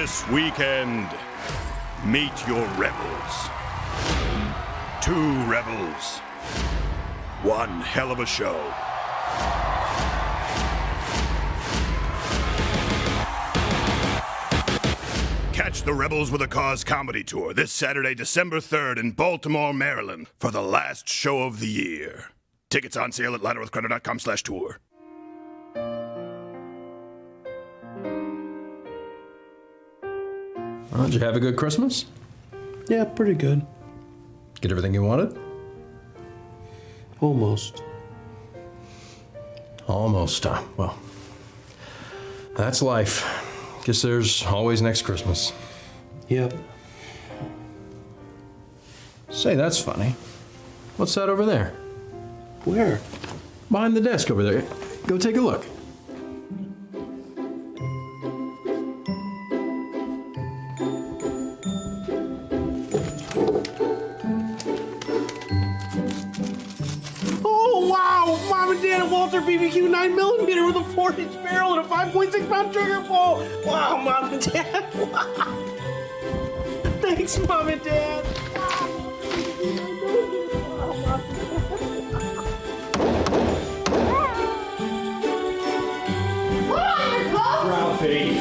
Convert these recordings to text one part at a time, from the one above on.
This weekend, meet your rebels. 2 rebels. One hell of a show. Catch the Rebels with a Cause comedy tour this Saturday, December 3rd in Baltimore, Maryland for the last show of the year. Tickets on sale at louderwithcrowder.com/tour. Did you have a good Christmas? Yeah, pretty good. Get everything you wanted? Almost. Almost. Well, that's life. Guess there's always next Christmas. Yep. Say, that's funny. What's that over there? Where? Behind the desk over there. Go take a look. Oh, wow! Mom and Dad, Walter BBQ 9mm with a 4-inch barrel and a 5.6-pound trigger pull! Wow, Mom and Dad! Wow. Thanks, Mom and Dad! Ralphie!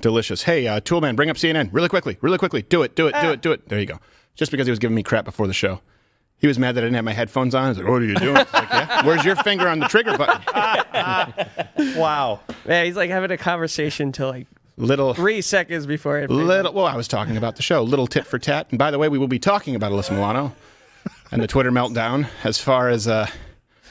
Delicious. Hey, Toolman, bring up CNN really quickly. Do it. There you go. Just because he was giving me crap before the show. He was mad that I didn't have my headphones on. I was like, what are you doing? Like, yeah. Where's your finger on the trigger button? Wow. Man, he's like having a conversation till like Little 3 seconds before it. Well, I was talking about the show. Little tit for tat. And by the way, we will be talking about Alyssa Milano and the Twitter meltdown as far as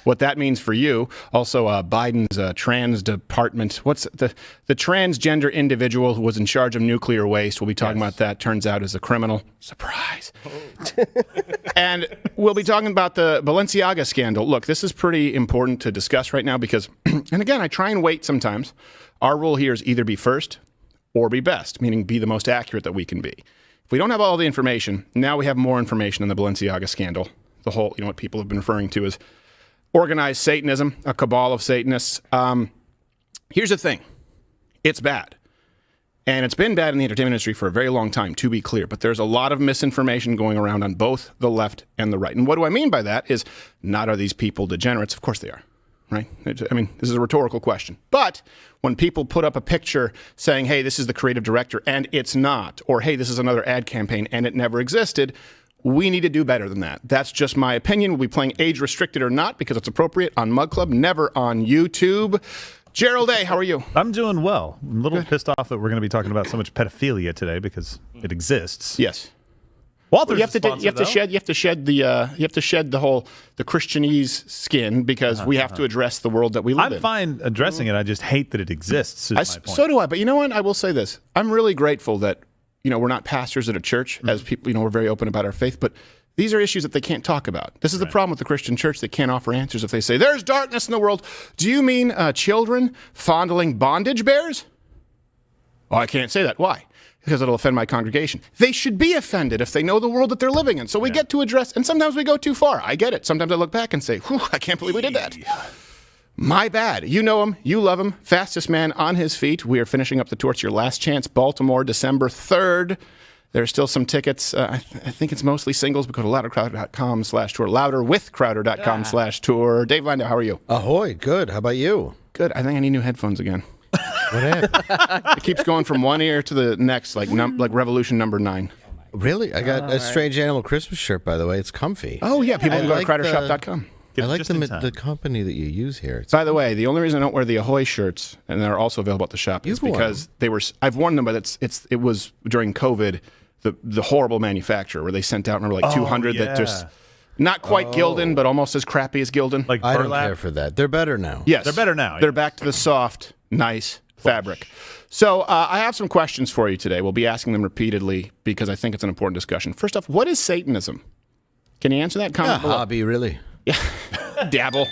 what that means for you. Also, Biden's trans department. What's the transgender individual who was in charge of nuclear waste? We'll be talking about that. Turns out is a criminal. Surprise. And we'll be talking about the Balenciaga scandal. Look, this is pretty important to discuss right now because, and again, I try and wait sometimes. Our rule here is either be first or be best, meaning be the most accurate that we can be. If we don't have all the information, now we have more information on the Balenciaga scandal. The whole, what people have been referring to as organized Satanism, a cabal of Satanists. Here's the thing. It's bad. And it's been bad in the entertainment industry for a very long time, to be clear. But there's a lot of misinformation going around on both the left and the right. And what do I mean by that is not are these people degenerates? Of course they are, right? I mean, this is a rhetorical question. But when people put up a picture saying, hey, this is the creative director, and it's not, or hey, this is another ad campaign, and it never existed, we need to do better than that. That's just my opinion. We'll be playing age restricted or not because it's appropriate on Mug Club, never on YouTube. Gerald A., how are you? I'm doing well. I'm a little pissed off that we're going to be talking about so much pedophilia today because it exists. Yes. Walter's you have to shed the whole Christianese skin because we have to address the world that we live in. I'm fine addressing it. I just hate that it exists. Is my point. So do I. But you know what? I will say this. I'm really grateful that we're not pastors at a church, as people, we're very open about our faith, but these are issues that they can't talk about. This is the problem with the Christian church. They can't offer answers if they say, there's darkness in the world. Do you mean children fondling bondage bears? Oh, I can't say that. Why? Because it'll offend my congregation. They should be offended if they know the world that they're living in. So we get to address, and sometimes we go too far. I get it. Sometimes I look back and say, whew, I can't believe we did that. My bad. You know him. You love him. Fastest man on his feet. We are finishing up the tour. It's your last chance. Baltimore, December 3rd. There's still some tickets. I think it's mostly singles, but go to loudercrowder.com/tour. Louderwithcrowder.com/tour. Dave Landau, how are you? Ahoy. Good. How about you? Good. I think I need new headphones again. What happened? It keeps going from one ear to the next, like revolution number 9. Really? I got a Strange Animal Christmas shirt, by the way. It's comfy. Oh, yeah. People can go to crowdershop.com. Get I it like just in the time. company that you use here. It's, By the way, the only reason I don't wear the Ahoy shirts, and they're also available at the shop, is You've worn because they were. I've worn them, but it was during COVID, the horrible manufacturer where they sent out remember like 200 that just not quite Gildan, but almost as crappy as Gildan. Like I don't burlap. care for that. They're better now. Yes, They're better now, They're yeah. back to the soft, nice fabric. So I have some questions for you today. We'll be asking them repeatedly because I think it's an important discussion. First off, what is Satanism? Can you answer that? A Comment below. hobby, really. Dabble,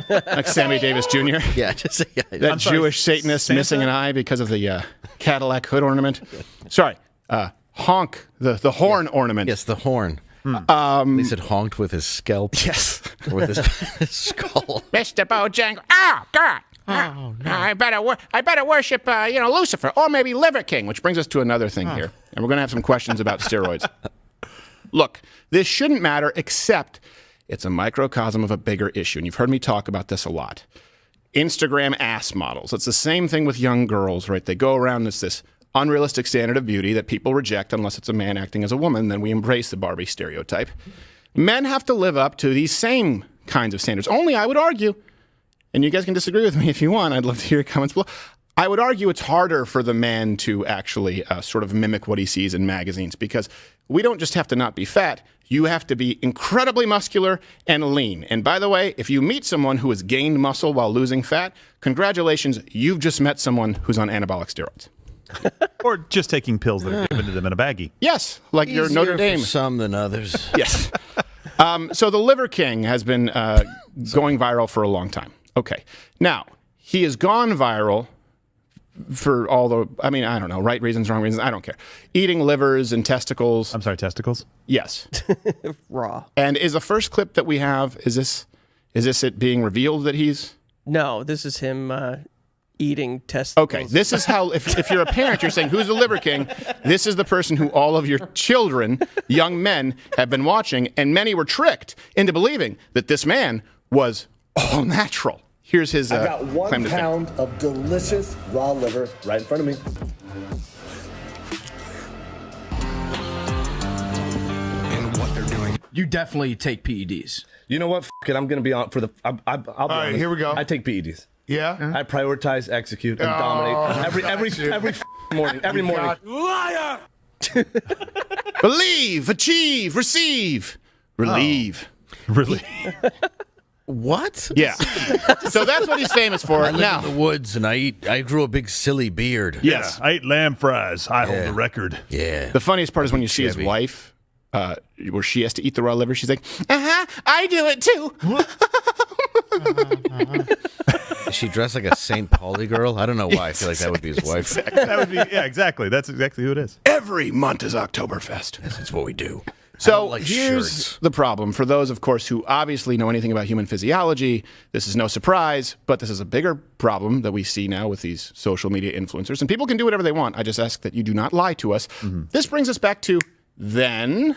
like Sammy Davis Jr. Yeah, just That sorry, Jewish Satanist Santa? missing an eye because of the Cadillac hood ornament. Sorry, honk, the horn ornament. yes, the horn. He said honked with his scalp. Yes. With his, his skull. Mr. Bojangles. Oh, God. Oh, no. I better worship, Lucifer, or maybe Liver King, which brings us to another thing here. And we're going to have some questions about steroids. Look, this shouldn't matter, except it's a microcosm of a bigger issue. And you've heard me talk about this a lot. Instagram ass models. It's the same thing with young girls, right? They go around this unrealistic standard of beauty that people reject unless it's a man acting as a woman. Then we embrace the Barbie stereotype. Men have to live up to these same kinds of standards. Only, I would argue, and you guys can disagree with me if you want. I'd love to hear your comments below. I would argue it's harder for the man to actually sort of mimic what he sees in magazines because we don't just have to not be fat. You have to be incredibly muscular and lean. And by the way, if you meet someone who has gained muscle while losing fat, congratulations, you've just met someone who's on anabolic steroids. Or just taking pills that are given to them in a baggie. Yes, like your Easier Notre Dame. for some than others. Yes. So the Liver King has been going viral for a long time. Okay. Now, he has gone viral for all the, I don't know, right reasons, wrong reasons, I don't care. Eating livers and testicles. I'm sorry, testicles? Yes. Raw. And is the first clip that we have, is this it being revealed that he's... No, this is him eating testicles. Okay, this is how, if you're a parent, you're saying, who's the Liver King? This is the person who all of your children, young men, have been watching, and many were tricked into believing that this man was all natural. Here's his I got claim 1 to fame. pound of delicious raw liver right in front of me. And what they're doing. You definitely take PEDs. You know what? F it. I'm going to be on for the. I'll be honest. Here we go. I take PEDs. Yeah. I prioritize, execute, and dominate every morning. Every morning. Liar! Believe, achieve, receive, relieve. Really? What? Yeah. So that's what he's famous for. I live Now, in the woods and I grew a big silly beard. yes. I ate lamb fries. I hold the record. Yeah. The funniest part is when you see his Chevy. wife, where she has to eat the raw liver. She's like, I do it too. Is she dressed like a St. Pauli girl? I don't know why. I feel like that would be his wife. That would be, yeah, exactly. That's exactly who it is. Every month is Oktoberfest. That's what we do. I So don't like here's shirts. the problem. For those, of course, who obviously know anything about human physiology, this is no surprise, but this is a bigger problem that we see now with these social media influencers. And people can do whatever they want. I just ask that you do not lie to us. This brings us back to then.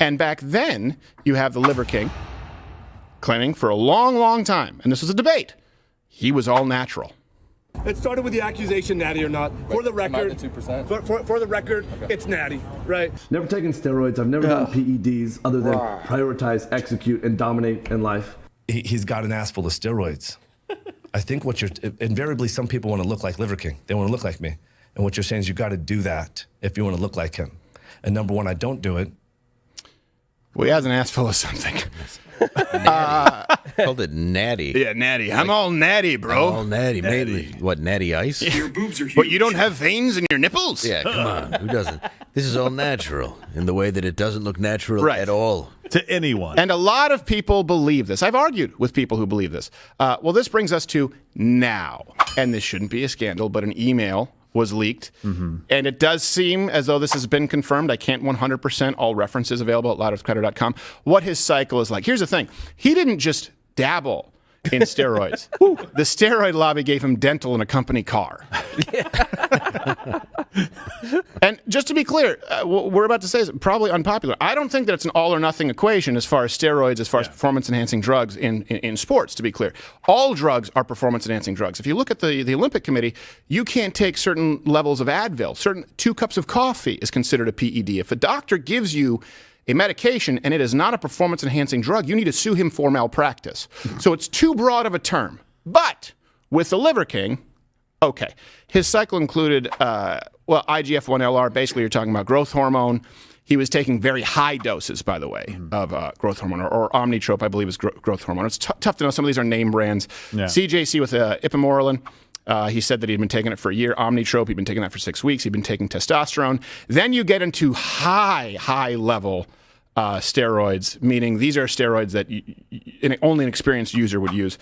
And back then, you have the Liver King claiming for a long, long time, and this was a debate, he was all natural. It started with the accusation, natty or not. For the record, 2%. For the record, it's natty, right? Never taken steroids. I've never done PEDs other than prioritize, execute, and dominate in life. He's got an ass full of steroids. I think invariably some people want to look like Liver King. They want to look like me. And what you're saying is you got to do that if you want to look like him. And number one, I don't do it. Well, he has an ass full of something. Called it natty. Yeah, natty. I'm all natty, bro. All natty. Mainly. What, natty ice? Your boobs are huge. But you don't have veins in your nipples? Yeah, come on. Who doesn't? This is all natural in the way that it doesn't look natural Right. at all. To anyone. And a lot of people believe this. I've argued with people who believe this. Well, this brings us to now. And this shouldn't be a scandal, but an email was leaked. And it does seem as though this has been confirmed. I can't 100%. All references available at loudofcreditor.com. What his cycle is like. Here's the thing. He didn't just dabble in steroids. The steroid lobby gave him dental in a company car. And just to be clear, what we're about to say is probably unpopular. I don't think that it's an all or nothing equation as far as steroids, as far as performance enhancing drugs in sports, to be clear. All drugs are performance enhancing drugs. If you look at the Olympic Committee, you can't take certain levels of Advil. 2 cups of coffee is considered a PED. If a doctor gives you a medication and it is not a performance-enhancing drug, you need to sue him for malpractice. So it's too broad of a term. But with the Liver King, okay, his cycle included, IGF-1LR. Basically, you're talking about growth hormone. He was taking very high doses, by the way, of growth hormone, or Omnitrope, I believe is growth hormone. It's tough to know. Some of these are name brands. Yeah. CJC with ipamorelin. He said that he'd been taking it for a year. Omnitrope, he'd been taking that for 6 weeks. He'd been taking testosterone. Then you get into high level steroids, meaning these are steroids that only an experienced user would use.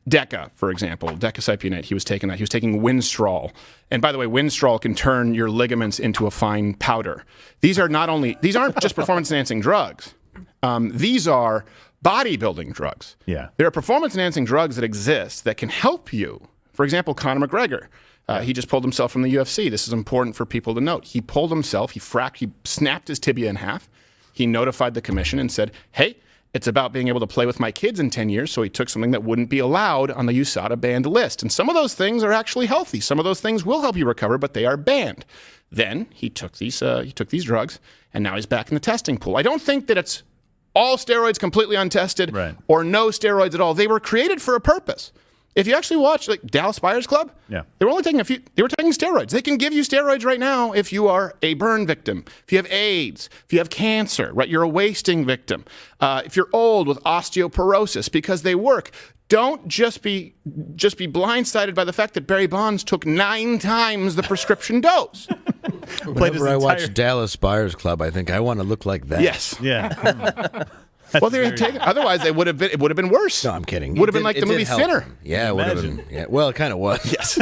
Deca, for example, decacypionate, he was taking that. He was taking Winstrol. And by the way, Winstrol can turn your ligaments into a fine powder. These aren't just performance-enhancing drugs. These are bodybuilding drugs. Yeah. There are performance-enhancing drugs that exist that can help you. For example, Conor McGregor. He just pulled himself from the UFC. This is important for people to note. He pulled himself, he snapped his tibia in half. He notified the commission and said, hey, it's about being able to play with my kids in 10 years, so he took something that wouldn't be allowed on the USADA banned list. And some of those things are actually healthy. Some of those things will help you recover, but they are banned. Then he took these drugs, and now he's back in the testing pool. I don't think that it's all steroids completely untested or no steroids at all. They were created for a purpose. If you actually watch like Dallas Buyers Club, they were only taking they were taking steroids. They can give you steroids right now if you are a burn victim, if you have AIDS, if you have cancer, right? You're a wasting victim. If you're old with osteoporosis, because they work. Don't just be blindsided by the fact that Barry Bonds took 9 times the prescription dose. Whenever I watch Dallas Buyers Club, I think I want to look like that. Yes. Yeah. Well, they were taking. Otherwise, it would have been worse. No, I'm kidding. Would have been like the movie Thinner. Yeah, it would have been. Yeah, well, it kind of was. Yes.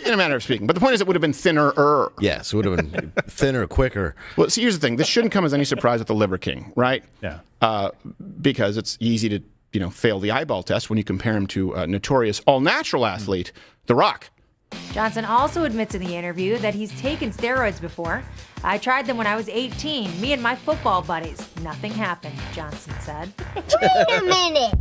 In a manner of speaking. But the point is, it would have been thinner-er. Yes, it would have been thinner, quicker. Well, see, here's the thing. This shouldn't come as any surprise with the Liver King, right? Yeah. Because it's easy to fail the eyeball test when you compare him to a notorious all-natural athlete, The Rock. Johnson also admits in the interview that he's taken steroids before. I tried them when I was 18, me and my football buddies. Nothing happened, Johnson said. Wait a minute.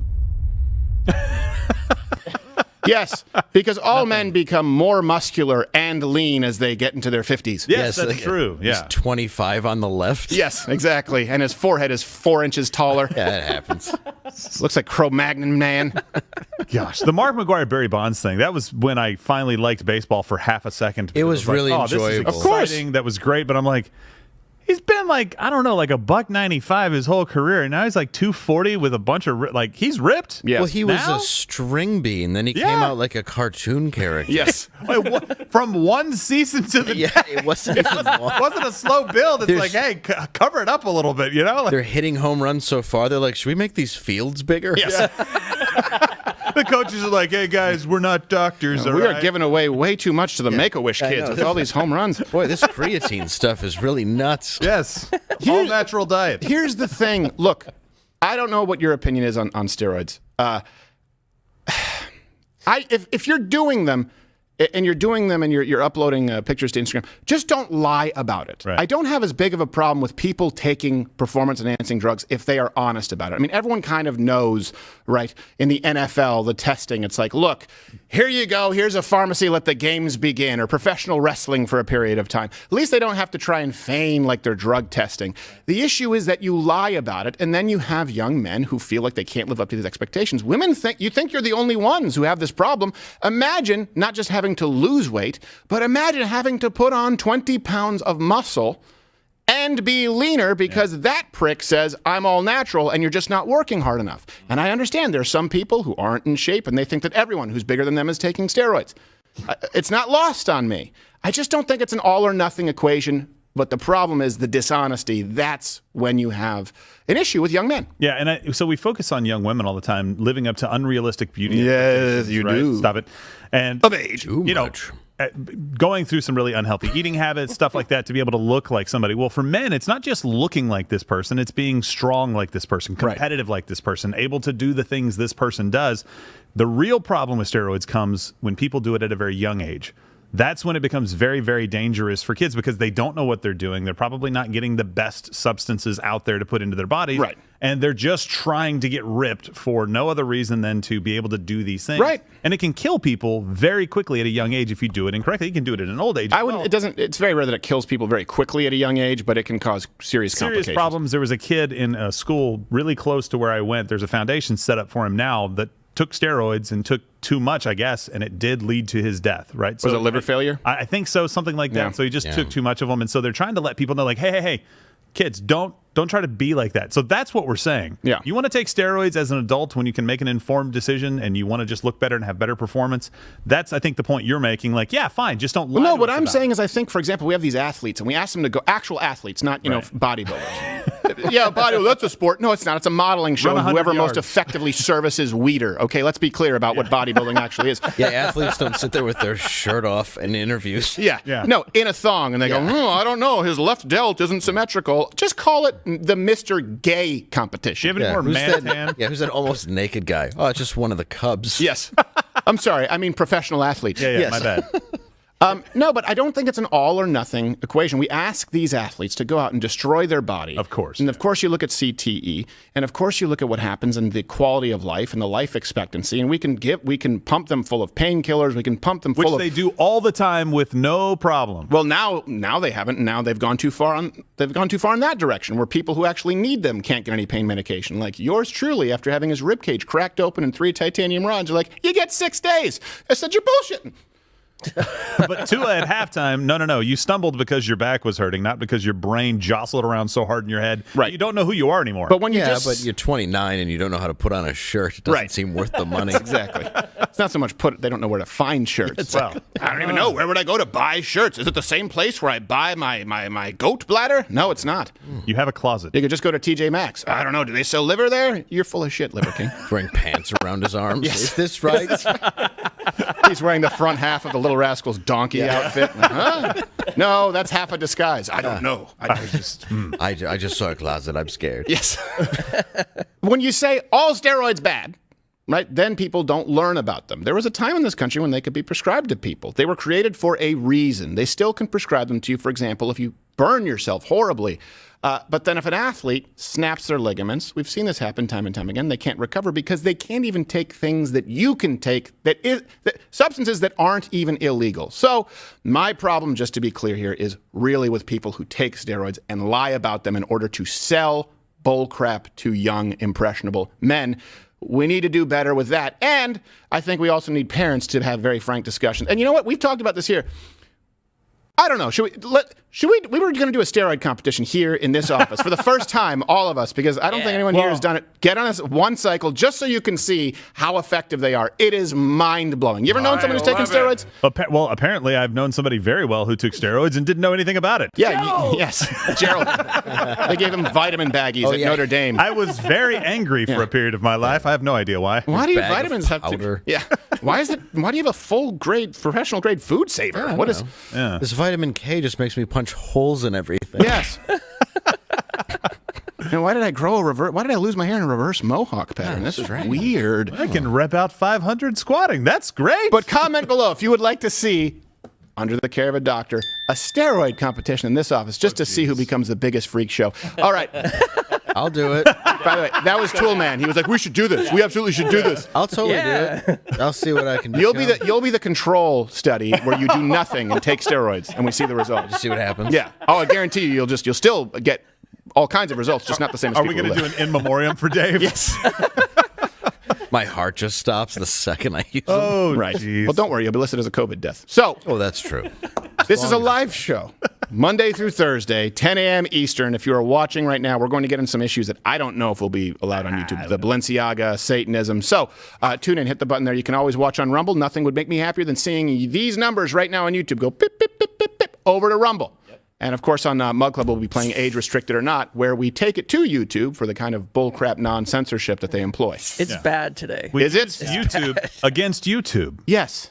Yes, because all men become more muscular and lean as they get into their 50s. Yes, that's true. Yeah. He's 25 on the left. Yes, exactly. And his forehead is 4 inches taller. Yeah, that happens. Looks like Cro-Magnon man. Gosh, the Mark McGwire Barry Bonds thing, that was when I finally liked baseball for half a second. It was really enjoyable. This is exciting. That was great, but I'm like, he's been like, I don't know, like $195 his whole career, and now he's like 240 with a bunch of he's ripped. Yes. Well, he was a string bean, then he came out like a cartoon character. Yes. Wait, from one season to the next. It wasn't even long. It wasn't a slow build. It's like, hey, cover it up a little bit, you know? Like, they're hitting home runs so far. They're like, should we make these fields bigger? Yes. The coaches are like, hey, guys, we're not doctors. We are giving away way too much to the Make-A-Wish kids with all these home runs. Boy, this creatine stuff is really nuts. Yes. All natural diet. Here's the thing. Look, I don't know what your opinion is on steroids. If you're doing them, and you're uploading pictures to Instagram, just don't lie about it. Right. I don't have as big of a problem with people taking performance-enhancing drugs if they are honest about it. I mean, everyone kind of knows, right? In the NFL, the testing, it's like, look, here you go, here's a pharmacy, let the games begin, or professional wrestling for a period of time. At least they don't have to try and feign like they're drug testing. The issue is that you lie about it, and then you have young men who feel like they can't live up to these expectations. Women think you're the only ones who have this problem. Imagine not just having to lose weight, but imagine having to put on 20 pounds of muscle and be leaner because that prick says, I'm all natural, and you're just not working hard enough. And I understand there are some people who aren't in shape, and they think that everyone who's bigger than them is taking steroids. It's not lost on me. I just don't think it's an all or nothing equation. But the problem is the dishonesty. That's when you have an issue with young men. Yeah, and so we focus on young women all the time, living up to unrealistic beauty. Yes, you do. Stop it. And of age. Too much. Going through some really unhealthy eating habits, stuff like that, to be able to look like somebody. Well, for men, it's not just looking like this person. It's being strong like this person, competitive like this person, able to do the things this person does. The real problem with steroids comes when people do it at a very young age. that's when it becomes very, very dangerous for kids because they don't know what they're doing. They're probably not getting the best substances out there to put into their bodies. Right. And they're just trying to get ripped for no other reason than to be able to do these things. Right. And it can kill people very quickly at a young age if you do it incorrectly. You can do it at an old age. It's very rare that it kills people very quickly at a young age, but it can cause serious complications. Problems. There was a kid in a school really close to where I went. There's a foundation set up for him now that took steroids and took too much, I guess, and it did lead to his death, right? Was it liver failure? I think so, something like that. Yeah. So he just took too much of them. And so they're trying to let people know, like, hey, kids, don't try to be like that. So that's what we're saying. Yeah. You want to take steroids as an adult when you can make an informed decision and you want to just look better and have better performance. That's, I think, the point you're making. Like, yeah, fine, just don't lie. Well, no, what I'm saying is I think, for example, we have these athletes and we ask them to go, actual athletes, not, bodybuilders. Yeah, that's a sport. No, it's not. It's a modeling show. Run 100 Whoever yards. most effectively services Weider. Okay, let's be clear about what bodybuilding actually is. Yeah, athletes don't sit there with their shirt off in interviews. Yeah. No, in a thong, and they go, I don't know, his left delt isn't symmetrical. Just call it the Mr. Gay competition. Do you have any more man-tan? Who's that almost naked guy? Oh, it's just one of the Cubs. Yes. I'm sorry. I mean professional athletes. Yeah, yes. my bad. No, but I don't think it's an all or nothing equation. We ask these athletes to go out and destroy their body. Of course. And of course you look at CTE, and of course you look at what happens in the quality of life and the life expectancy, and we can pump them full of painkillers, we can pump them full of... Which they do all the time with no problem. Well, now they haven't, and now they've gone too far in that direction, where people who actually need them can't get any pain medication. Like yours truly, after having his ribcage cracked open and 3 titanium rods, are like, you get 6 days. I said, you're bullshitting. But Tua at halftime, no. You stumbled because your back was hurting, not because your brain jostled around so hard in your head. Right. You don't know who you are anymore. But when you but you're 29 and you don't know how to put on a shirt. It doesn't seem worth the money. Exactly. It's not so much they don't know where to find shirts. Well, I don't even know. Where would I go to buy shirts? Is it the same place where I buy my goat bladder? No, it's not. You have a closet. You could just go to TJ Maxx. I don't know. Do they sell liver there? You're full of shit, Liver King. Wearing pants around his arms. Yes. Is this right? He's wearing the front half of the Little Rascals donkey outfit. Huh? No, that's half a disguise. I don't know. I just saw a closet. I'm scared. Yes. When you say all steroids bad, right, then people don't learn about them. There was a time in this country when they could be prescribed to people. They were created for a reason. They still can prescribe them to you, for example, if you burn yourself horribly. But then if an athlete snaps their ligaments, we've seen this happen time and time again, they can't recover because they can't even take things that you can take, substances that aren't even illegal. So my problem, just to be clear here, is really with people who take steroids and lie about them in order to sell bullcrap to young, impressionable men. We need to do better with that. And I think we also need parents to have very frank discussions. And you know what? We've talked about this here. I don't know. We were going to do a steroid competition here in this office for the first time, all of us, because I don't think anyone here has done it. Get on this one cycle just so you can see how effective they are. It is mind-blowing. You ever known someone who's taken steroids? Well, apparently I've known somebody very well who took steroids and didn't know anything about it. Yeah, yes. Gerald. They gave him vitamin baggies at Notre Dame. I was very angry for a period of my life. I have no idea why. Why do you vitamins have to? Yeah. Why do you have a full-grade, professional-grade food saver? What is? Yeah. This vitamin K just makes me punch holes in everything. Yes. And why did I lose my hair in a reverse mohawk pattern? This is weird. I can rep out 500 squatting. That's great. But comment below if you would like to see, under the care of a doctor, a steroid competition in this office just to see who becomes the biggest freak show. All right. I'll do it. By the way, that was Toolman. He was like, "We should do this. We absolutely should do this." I'll totally do it. I'll see what I can do. You'll be the control study where you do nothing and take steroids, and we see the results. Just see what happens. Yeah. Oh, I guarantee you'll still get all kinds of results, just not the same as Are we going to do an in memoriam for Dave? Yes. My heart just stops the second I use them. Oh, right. Geez. Well, don't worry. You'll be listed as a COVID death. So. Oh, that's true. This is a live show, Monday through Thursday, 10 a.m. Eastern. If you are watching right now, we're going to get in some issues that I don't know if will be allowed on YouTube. The Balenciaga, Satanism. So tune in, hit the button there. You can always watch on Rumble. Nothing would make me happier than seeing these numbers right now on YouTube go pip, pip, pip, pip, pip, over to Rumble. And, of course, on Mug Club, we'll be playing Age Restricted or Not, where we take it to YouTube for the kind of bullcrap non-censorship that they employ. It's bad today. Is it? YouTube against YouTube. Yes.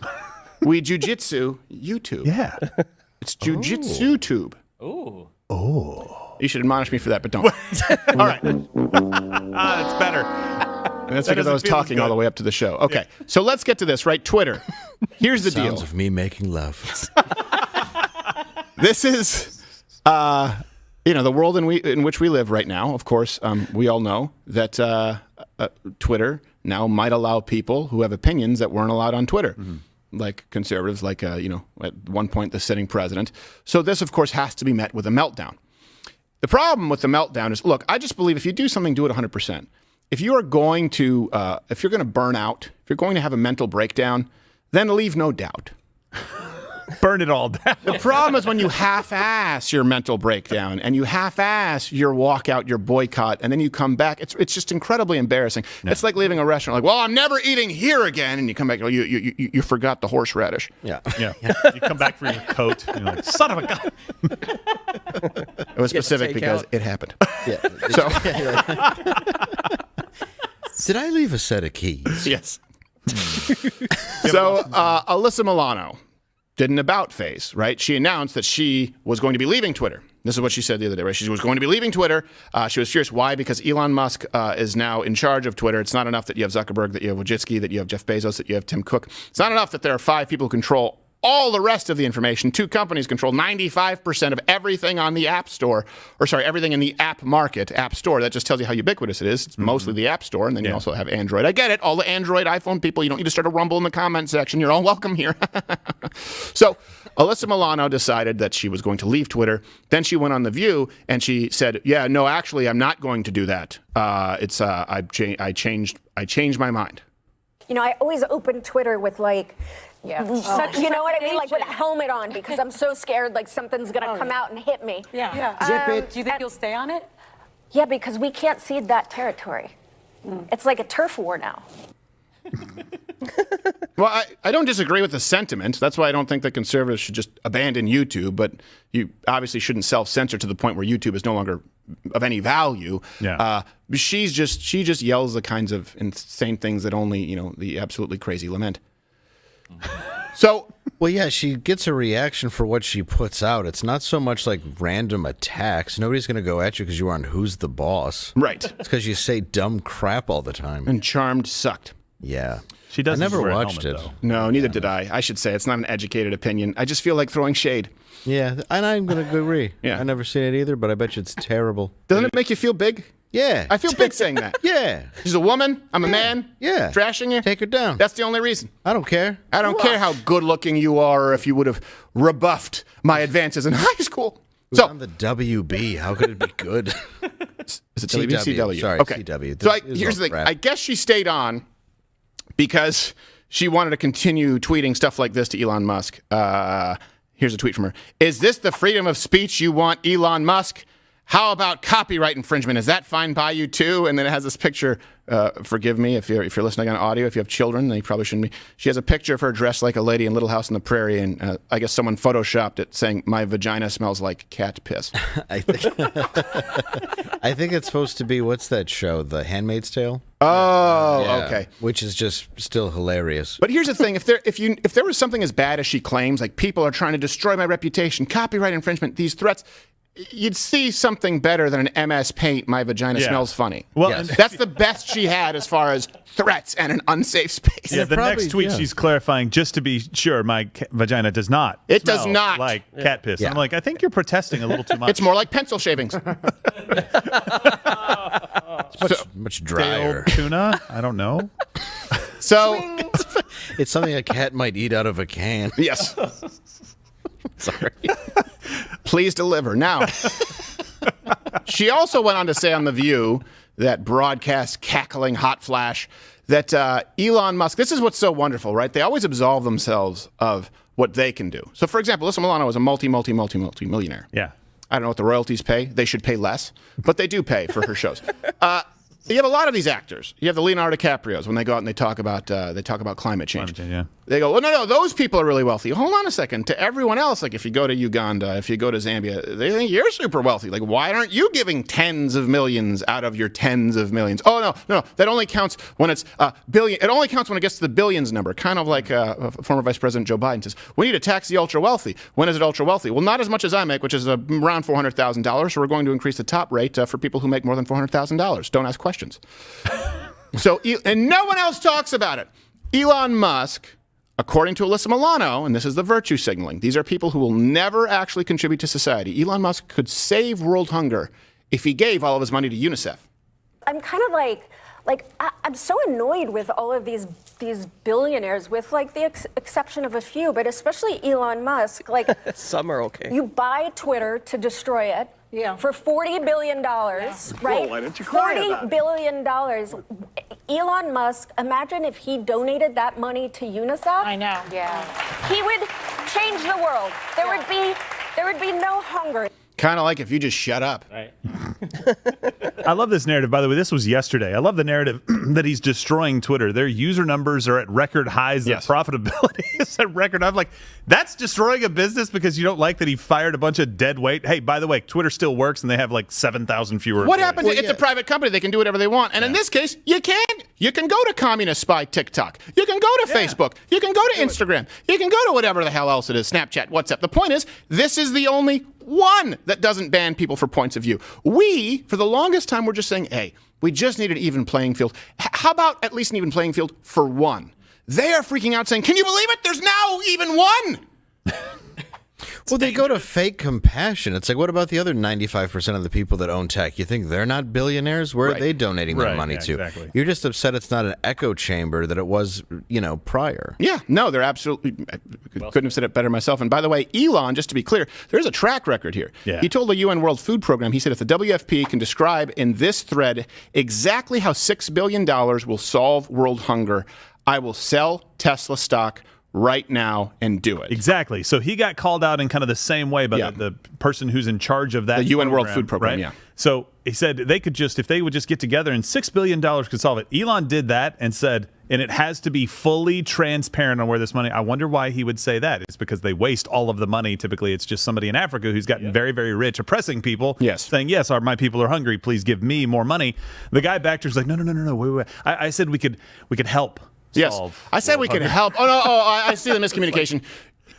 We jujitsu YouTube. Yeah. It's jujitsu tube. Ooh. Oh. You should admonish me for that, but don't. All right. That's better. That's because I was talking all the way up to the show. Okay, so let's get to this, right? Twitter. Here's the Sounds deal. of me making love. This is, the world in which we live right now. Of course, we all know that Twitter now might allow people who have opinions that weren't allowed on Twitter, like conservatives, like, at one point the sitting president. So this, of course, has to be met with a meltdown. The problem with the meltdown is, look, I just believe if you do something, do it 100%. If you are going to, if you're going to burn out, if you're going to have a mental breakdown, then leave no doubt. Burn it all down. The problem is when you half-ass your mental breakdown and you half-ass your walkout, your boycott, and then you come back. It's just incredibly embarrassing. Yeah. It's like leaving a restaurant. Like, well, I'm never eating here again, and you come back. Oh, you forgot the horseradish. Yeah. You come back for your coat, and you're like, son of a gun. It was specific because it happened. Yeah. So, did I leave a set of keys? Yes. So, Alyssa Milano did an about face, right? She announced that she was going to be leaving Twitter. This is what she said the other day, right? She was going to be leaving Twitter. She was furious. Why? Because Elon Musk is now in charge of Twitter. It's not enough that you have Zuckerberg, that you have Wojcicki, that you have Jeff Bezos, that you have Tim Cook. It's not enough that there are 5 people who control all the rest of the information. 2 companies control 95% of everything on the App Store, everything in the app market, App Store. That just tells you how ubiquitous it is. It's mostly the App Store, and then you also have Android. I get it. All the Android, iPhone people, you don't need to start a rumble in the comment section. You're all welcome here. So Alyssa Milano decided that she was going to leave Twitter. Then she went on The View, and she said, yeah, no, actually, I'm not going to do that. I changed my mind. I always open Twitter with you know what I mean? Like with a helmet on because I'm so scared like something's going to come out and hit me. Yeah. Zip it. Do you think you'll stay on it? Yeah, because we can't cede that territory. It's like a turf war now. Well, I don't disagree with the sentiment. That's why I don't think that conservatives should just abandon YouTube, but you obviously shouldn't self-censor to the point where YouTube is no longer of any value. Yeah. She just yells the kinds of insane things that only, the absolutely crazy lament. So, well, yeah, she gets a reaction for what she puts out. It's not so much like random attacks. Nobody's going to go at you because you aren't Who's the Boss. Right. It's because you say dumb crap all the time. And Charmed sucked. Yeah. She doesn't. I never watched it. Though. No, neither did I. I should say it's not an educated opinion. I just feel like throwing shade. Yeah, and I'm going to agree. Yeah. I've never seen it either, but I bet you it's terrible. Doesn't it make you feel big? Yeah. I feel big saying that. Yeah. She's a woman. I'm a man. Yeah. Trashing her. Take her down. That's the only reason. I don't care. I don't care how good looking you are or if you would have rebuffed my advances in high school. It was on the WB. How could it be good? Is it CW? Sorry, okay. CW. So here's the thing. I guess she stayed on because she wanted to continue tweeting stuff like this to Elon Musk. Here's a tweet from her. Is this the freedom of speech you want, Elon Musk? How about copyright infringement? Is that fine by you too? And then it has this picture. Forgive me if you're listening on audio. If you have children, then you probably shouldn't be. She has a picture of her dressed like a lady in Little House on the Prairie, and I guess someone photoshopped it saying, "My vagina smells like cat piss." I think it's supposed to be, what's that show? The Handmaid's Tale? Oh, Yeah, okay. Which is just still hilarious. But here's the thing: if there was something as bad as she claims, like people are trying to destroy my reputation, copyright infringement, these threats, you'd see something better than an MS Paint, my vagina smells funny. Well, yes. That's the best she had as far as threats and an unsafe space. Yeah, the next tweet she's clarifying, just to be sure, my vagina does not. It does not. Like cat piss. Yeah. I'm like, I think you're protesting a little too much. It's more like pencil shavings. It's much drier. Tuna? I don't know. So it's something a cat might eat out of a can. Yes. Sorry. Please deliver. Now, she also went on to say on The View, that broadcast cackling hot flash, that Elon Musk, this is what's so wonderful, right? They always absolve themselves of what they can do. So, for example, Alyssa Milano is a multi-millionaire. Yeah. I don't know what the royalties pay. They should pay less, but they do pay for her shows. You have a lot of these actors. You have the Leonardo DiCaprios when they go out and they talk about climate change. Yeah. They go, well, no, those people are really wealthy. Hold on a second. To everyone else, like if you go to Uganda, if you go to Zambia, they think you're super wealthy. Like, why aren't you giving tens of millions out of your tens of millions? Oh, no. That only counts when it's billion. It only counts when it gets to the billions number. Kind of like former Vice President Joe Biden says, we need to tax the ultra wealthy. When is it ultra wealthy? Well, not as much as I make, which is around $400,000. So we're going to increase the top rate for people who make more than $400,000. Don't ask questions. So, and no one else talks about it. Elon Musk according to Alyssa Milano, and this is the virtue signaling, these are people who will never actually contribute to society. Elon Musk could save world hunger if he gave all of his money to UNICEF. I'm kind of I'm so annoyed with all of these billionaires, with like the exception of a few, but especially Elon Musk. Like, some are okay. You buy Twitter to destroy it. Yeah. For $40 billion, right? Well, why don't you cry about $40 billion. Elon Musk, imagine if he donated that money to UNICEF. I know. Yeah. He would change the world. There would be no hunger. Kind of like if you just shut up. Right. I love this narrative, by the way. This was yesterday. I love the narrative that he's destroying Twitter. Their user numbers are at record highs. Their profitability is at record. I'm like, that's destroying a business because you don't like that he fired a bunch of dead weight. Hey, by the way, Twitter still works and they have like 7,000 fewer. What happens? It's a private company. They can do whatever they want. And in this case, you can't. You can go to Communist Spy TikTok. You can go to Facebook. You can go to Instagram. You can go to whatever the hell else it is, Snapchat, WhatsApp. The point is, this is the only one that doesn't ban people for points of view. We, for the longest time, were just saying, hey, we just need an even playing field. How about at least an even playing field for one? They are freaking out saying, can you believe it? There's now even one. Well, they go to fake compassion. It's like, what about the other 95% of the people that own tech? You think they're not billionaires? Where are they donating their money to? Exactly. You're just upset it's not an echo chamber that it was, prior. Yeah, no, they're absolutely, couldn't have said it better myself. And by the way, Elon, just to be clear, there's a track record here. Yeah. He told the UN World Food Program, he said, if the WFP can describe in this thread exactly how $6 billion will solve world hunger, I will sell Tesla stock right now and do it. Exactly. So he got called out in kind of the same way by the person who's in charge of that. The UN World Food Program, right? yeah. So he said they could just, if they would just get together and $6 billion could solve it. Elon did that and said, and it has to be fully transparent on where this money, I wonder why he would say that. It's because they waste all of the money. Typically, it's just somebody in Africa who's gotten very, very rich, oppressing people, saying, yes, my people are hungry. Please give me more money. The guy back there's like, no, wait. I said we could help. Yes, I said we could help. I see the miscommunication.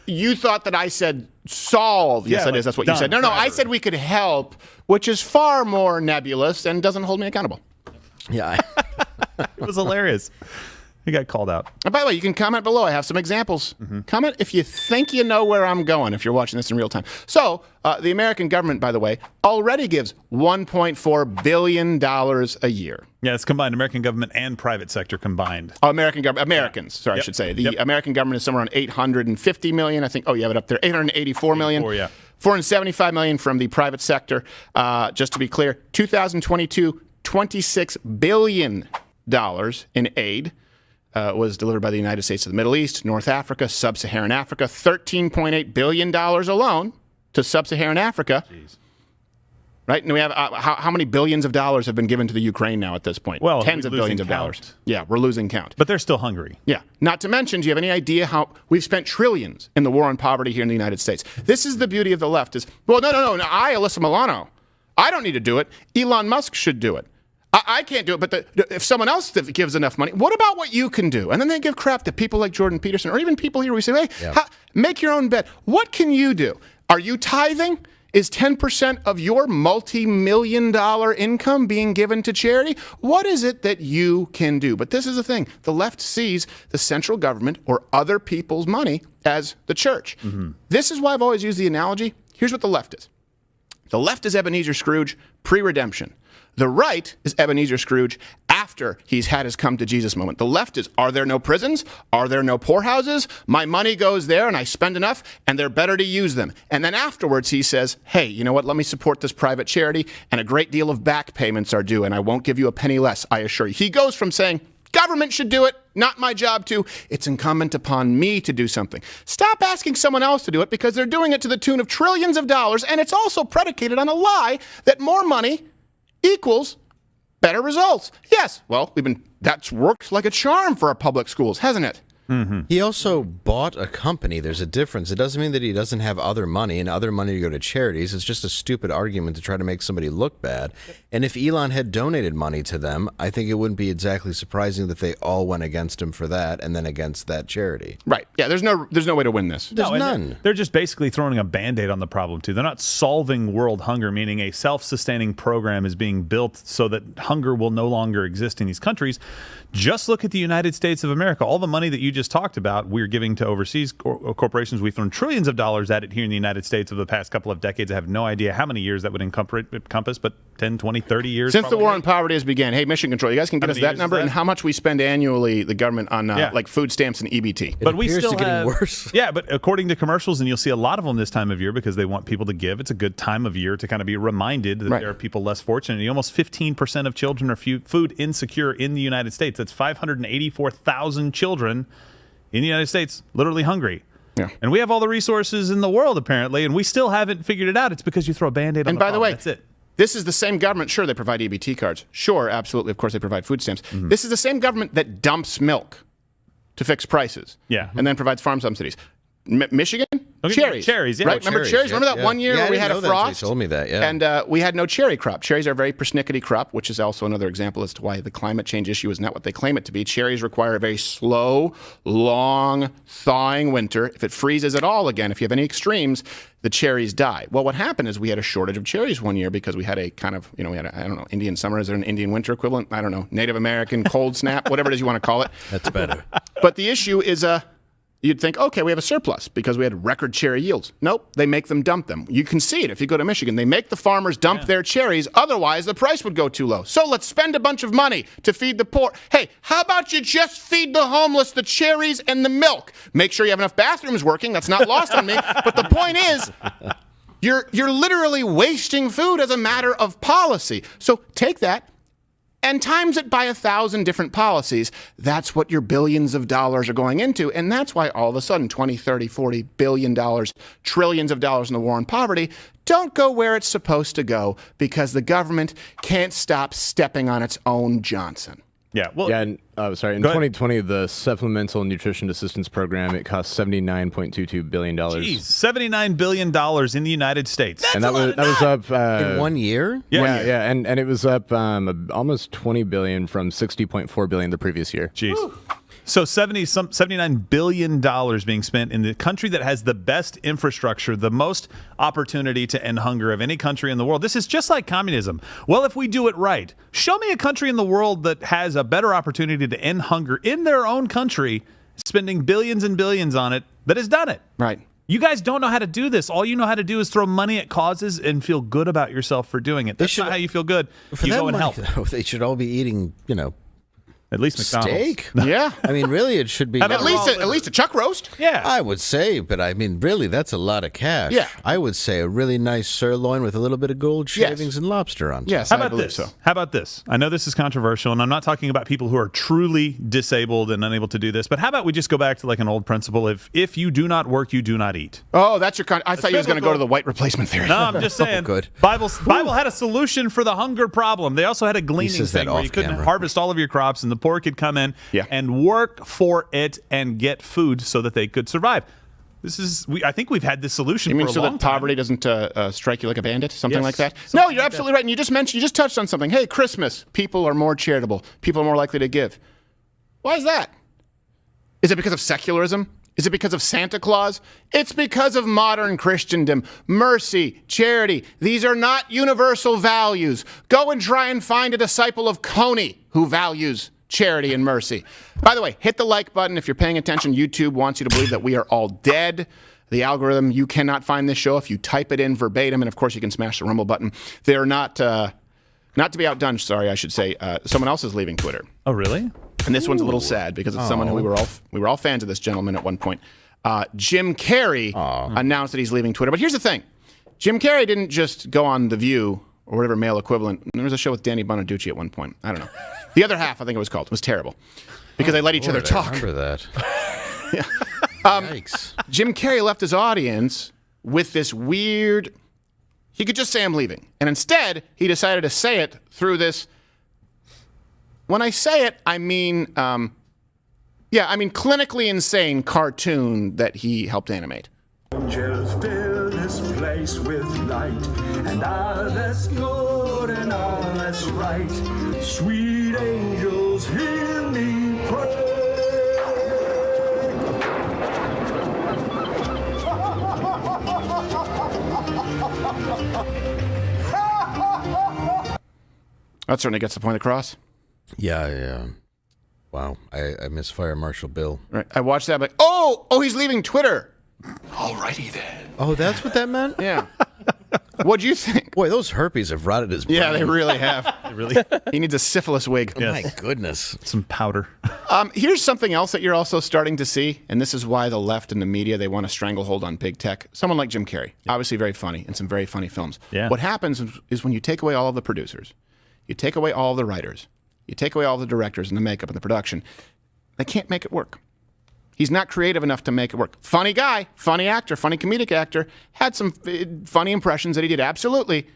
You thought that I said solve. Yes, it is. That's what you said. No, I said we could help, which is far more nebulous and doesn't hold me accountable. Yeah. It was hilarious. He got called out. And by the way, you can comment below. I have some examples. Comment if you think you know where I'm going, if you're watching this in real time. So, the American government, by the way, already gives $1.4 billion a year. Yeah, it's combined. American government and private sector combined. Oh, Americans, I should say. The American government is somewhere around $850 million. I think, you have it up there. $884 million. $475 million from the private sector. Just to be clear, 2022, $26 billion in aid. Was delivered by the United States to the Middle East, North Africa, Sub-Saharan Africa, $13.8 billion alone to Sub-Saharan Africa. Jeez. Right? And we have how many billions of dollars have been given to the Ukraine now at this point? Well, tens of billions of dollars. Yeah, we're losing count. But they're still hungry. Yeah. Not to mention, do you have any idea how we've spent trillions in the war on poverty here in the United States? This is the beauty of the left is, well, no, I, Alyssa Milano, I don't need to do it. Elon Musk should do it. I can't do it, but if someone else gives enough money, what about what you can do? And then they give crap to people like Jordan Peterson or even people here. We say, hey, make your own bet. What can you do? Are you tithing? Is 10% of your multi-million-dollar income being given to charity? What is it that you can do? But this is the thing. The left sees the central government or other people's money as the church. This is why I've always used the analogy. Here's what the left is. The left is Ebenezer Scrooge pre-redemption. The right is Ebenezer Scrooge after he's had his come to Jesus moment. The left is, are there no prisons? Are there no poorhouses? My money goes there and I spend enough and they're better to use them. And then afterwards he says, hey, you know what? Let me support this private charity and a great deal of back payments are due and I won't give you a penny less, I assure you. He goes from saying, government should do it, not my job to, it's incumbent upon me to do something. Stop asking someone else to do it because they're doing it to the tune of trillions of dollars and it's also predicated on a lie that more money equals better results. Yes, well, that's worked like a charm for our public schools, hasn't it? He also bought a company. There's a difference. It doesn't mean that he doesn't have other money and other money to go to charities. It's just a stupid argument to try to make somebody look bad. And if Elon had donated money to them, I think it wouldn't be exactly surprising that they all went against him for that and then against that charity. Right. Yeah, there's no way to win this. There's and none. They're just basically throwing a Band-Aid on the problem, too. They're not solving world hunger, meaning a self-sustaining program is being built so that hunger will no longer exist in these countries. Just look at the United States of America. All the money that you just talked about, we're giving to overseas corporations. We've thrown trillions of dollars at it here in the United States over the past couple of decades. I have no idea how many years that would encompass, but 10, 20, 30 years. Since the war on poverty has began. Hey, Mission Control, you guys can get us that number that? and how much we spend annually, the government, on like food stamps and EBT. But we still getting have, worse. Yeah, but according to commercials, and you'll see a lot of them this time of year because they want people to give. It's a good time of year to kind of be reminded that there are people less fortunate. Almost 15% of children are food insecure in the United States. That's 584,000 children in the United States literally hungry. Yeah. And we have all the resources in the world, apparently, and we still haven't figured it out. It's because you throw a Band-Aid on And the by the problem. way, That's it. this is the same government. Sure, they provide EBT cards. Sure, absolutely. Of course, they provide food stamps. This is the same government that dumps milk to fix prices. Yeah. And then provides farm subsidies. Michigan? Okay, Cherries. cherries, yeah. Right? Remember cherries? Remember that one year where we had a frost? You told me that, yeah. And we had no cherry crop. Cherries are a very persnickety crop, which is also another example as to why the climate change issue is not what they claim it to be. Cherries require a very slow, long, thawing winter. If it freezes at all again, if you have any extremes, the cherries die. Well, what happened is we had a shortage of cherries one year because we had a kind of, we had a, I don't know, Indian summer. Is there an Indian winter equivalent? I don't know. Native American cold snap, whatever it is you want to call it. That's better. But the issue is, you'd think, okay, we have a surplus because we had record cherry yields. Nope, they make them dump them. You can see it if you go to Michigan. They make the farmers dump their cherries. Otherwise, the price would go too low. So let's spend a bunch of money to feed the poor. Hey, how about you just feed the homeless the cherries and the milk? Make sure you have enough bathrooms working. That's not lost on me. But the point is, you're literally wasting food as a matter of policy. So take that and times it by 1,000 different policies. That's what your billions of dollars are going into. And that's why all of a sudden, 20, 30, 40 billion dollars, trillions of dollars in the war on poverty don't go where it's supposed to go because the government can't stop stepping on its own Johnson. Yeah, well, yeah, and sorry. In 2020, the Supplemental Nutrition Assistance Program, it cost $79.22 billion. Geez, $79 billion in the United States. And that was up in 1 year. Yeah, and it was up almost $20 billion from $60.4 billion the previous year. Jeez. Woo. So $79 billion being spent in the country that has the best infrastructure, the most opportunity to end hunger of any country in the world. This is just like communism. Well, if we do it right, show me a country in the world that has a better opportunity to end hunger in their own country, spending billions and billions on it, that has done it. Right. You guys don't know how to do this. All you know how to do is throw money at causes and feel good about yourself for doing it. That's not how you feel good. You go and help. Though, they should all be eating, at least McDonald's. Steak? Yeah. I mean, really, it should be. At least a chuck roast. Yeah. I would say, but I mean, really, that's a lot of cash. Yeah. I would say a really nice sirloin with a little bit of gold shavings and lobster on top. Yes, How I about believe this? so. How about this? I know this is controversial, and I'm not talking about people who are truly disabled and unable to do this, but how about we just go back to like an old principle? If you do not work, you do not eat. Oh, that's your I thought you was going to go to the white replacement theory. No, I'm just saying. Good. Bible had a solution for the hunger problem. They also had a gleaning thing where you couldn't harvest all of your crops, and the poor could come in and work for it and get food so that they could survive. I think we've had this solution. You mean for a so long that time. poverty doesn't strike you like a bandit, something Yes, like that? something No, you're like absolutely right. And you just touched on something. Hey, Christmas, people are more charitable. People are more likely to give. Why is that? Is it because of secularism? Is it because of Santa Claus? It's because of modern Christendom. Mercy, charity, these are not universal values. Go and try and find a disciple of Coney who values charity and mercy. By the way, hit the like button if you're paying attention. YouTube wants you to believe that we are all dead. The algorithm, you cannot find this show if you type it in verbatim, and of course you can smash the rumble button. They're not to be outdone, sorry, I should say. Someone else is leaving Twitter. Oh, really? And this one's a little sad because it's someone who we were all fans of this gentleman at one point. Jim Carrey announced that he's leaving Twitter. But here's the thing. Jim Carrey didn't just go on The View or whatever male equivalent. There was a show with Danny Bonaducci at one point. I don't know. The Other Half, I think it was called. It was terrible because they let each other talk. I remember that. Yeah. Yikes. Jim Carrey left his audience with this weird, he could just say I'm leaving. And instead, he decided to say it through this, when I say it, I mean clinically insane cartoon that he helped animate. Angels fill this place with light, and all that's good and all that's right. Sweet angels, hear me pray. That certainly gets the point across. Yeah. Wow, I miss Fire Marshal Bill. Right. I watched that, but oh, he's leaving Twitter. Alrighty then. Oh, that's what that meant? Yeah. What'd you think? Boy, those herpes have rotted his brain. Yeah, they really have. He needs a syphilis wig. Oh, my goodness. Some powder. Here's something else that you're also starting to see, and this is why the left and the media, they want a stranglehold on big tech. Someone like Jim Carrey, obviously very funny, and some very funny films. Yeah. What happens is when you take away all of the producers, you take away all of the writers, you take away all the directors and the makeup and the production, they can't make it work. He's not creative enough to make it work. Funny guy, funny actor, funny comedic actor, had some funny impressions that he did, absolutely.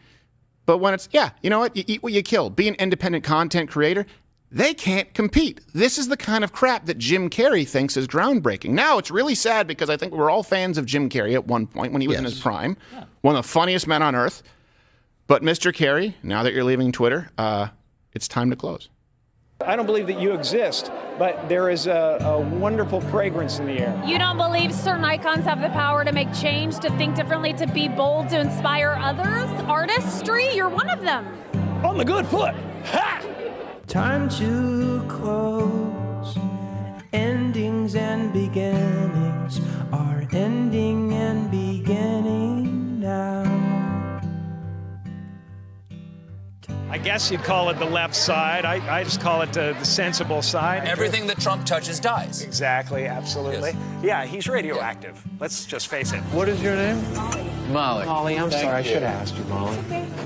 But when it's, you know what, you eat what you kill. Be an independent content creator. They can't compete. This is the kind of crap that Jim Carrey thinks is groundbreaking. Now, it's really sad because I think we were all fans of Jim Carrey at one point when he was in his prime. Yeah. One of the funniest men on earth. But Mr. Carrey, now that you're leaving Twitter, it's time to close. I don't believe that you exist, but there is a wonderful fragrance in the air. You don't believe certain icons have the power to make change, to think differently, to be bold, to inspire others? Artistry? You're one of them. On the good foot. Ha! Time to close. Endings and beginnings are ending and beginning now. I guess you'd call it the left side. I just call it the sensible side. Everything that Trump touches dies. Exactly, absolutely. Yes. Yeah, he's radioactive. Let's just face it. What is your name? Molly. Molly, I'm sorry. I should have asked you, Molly.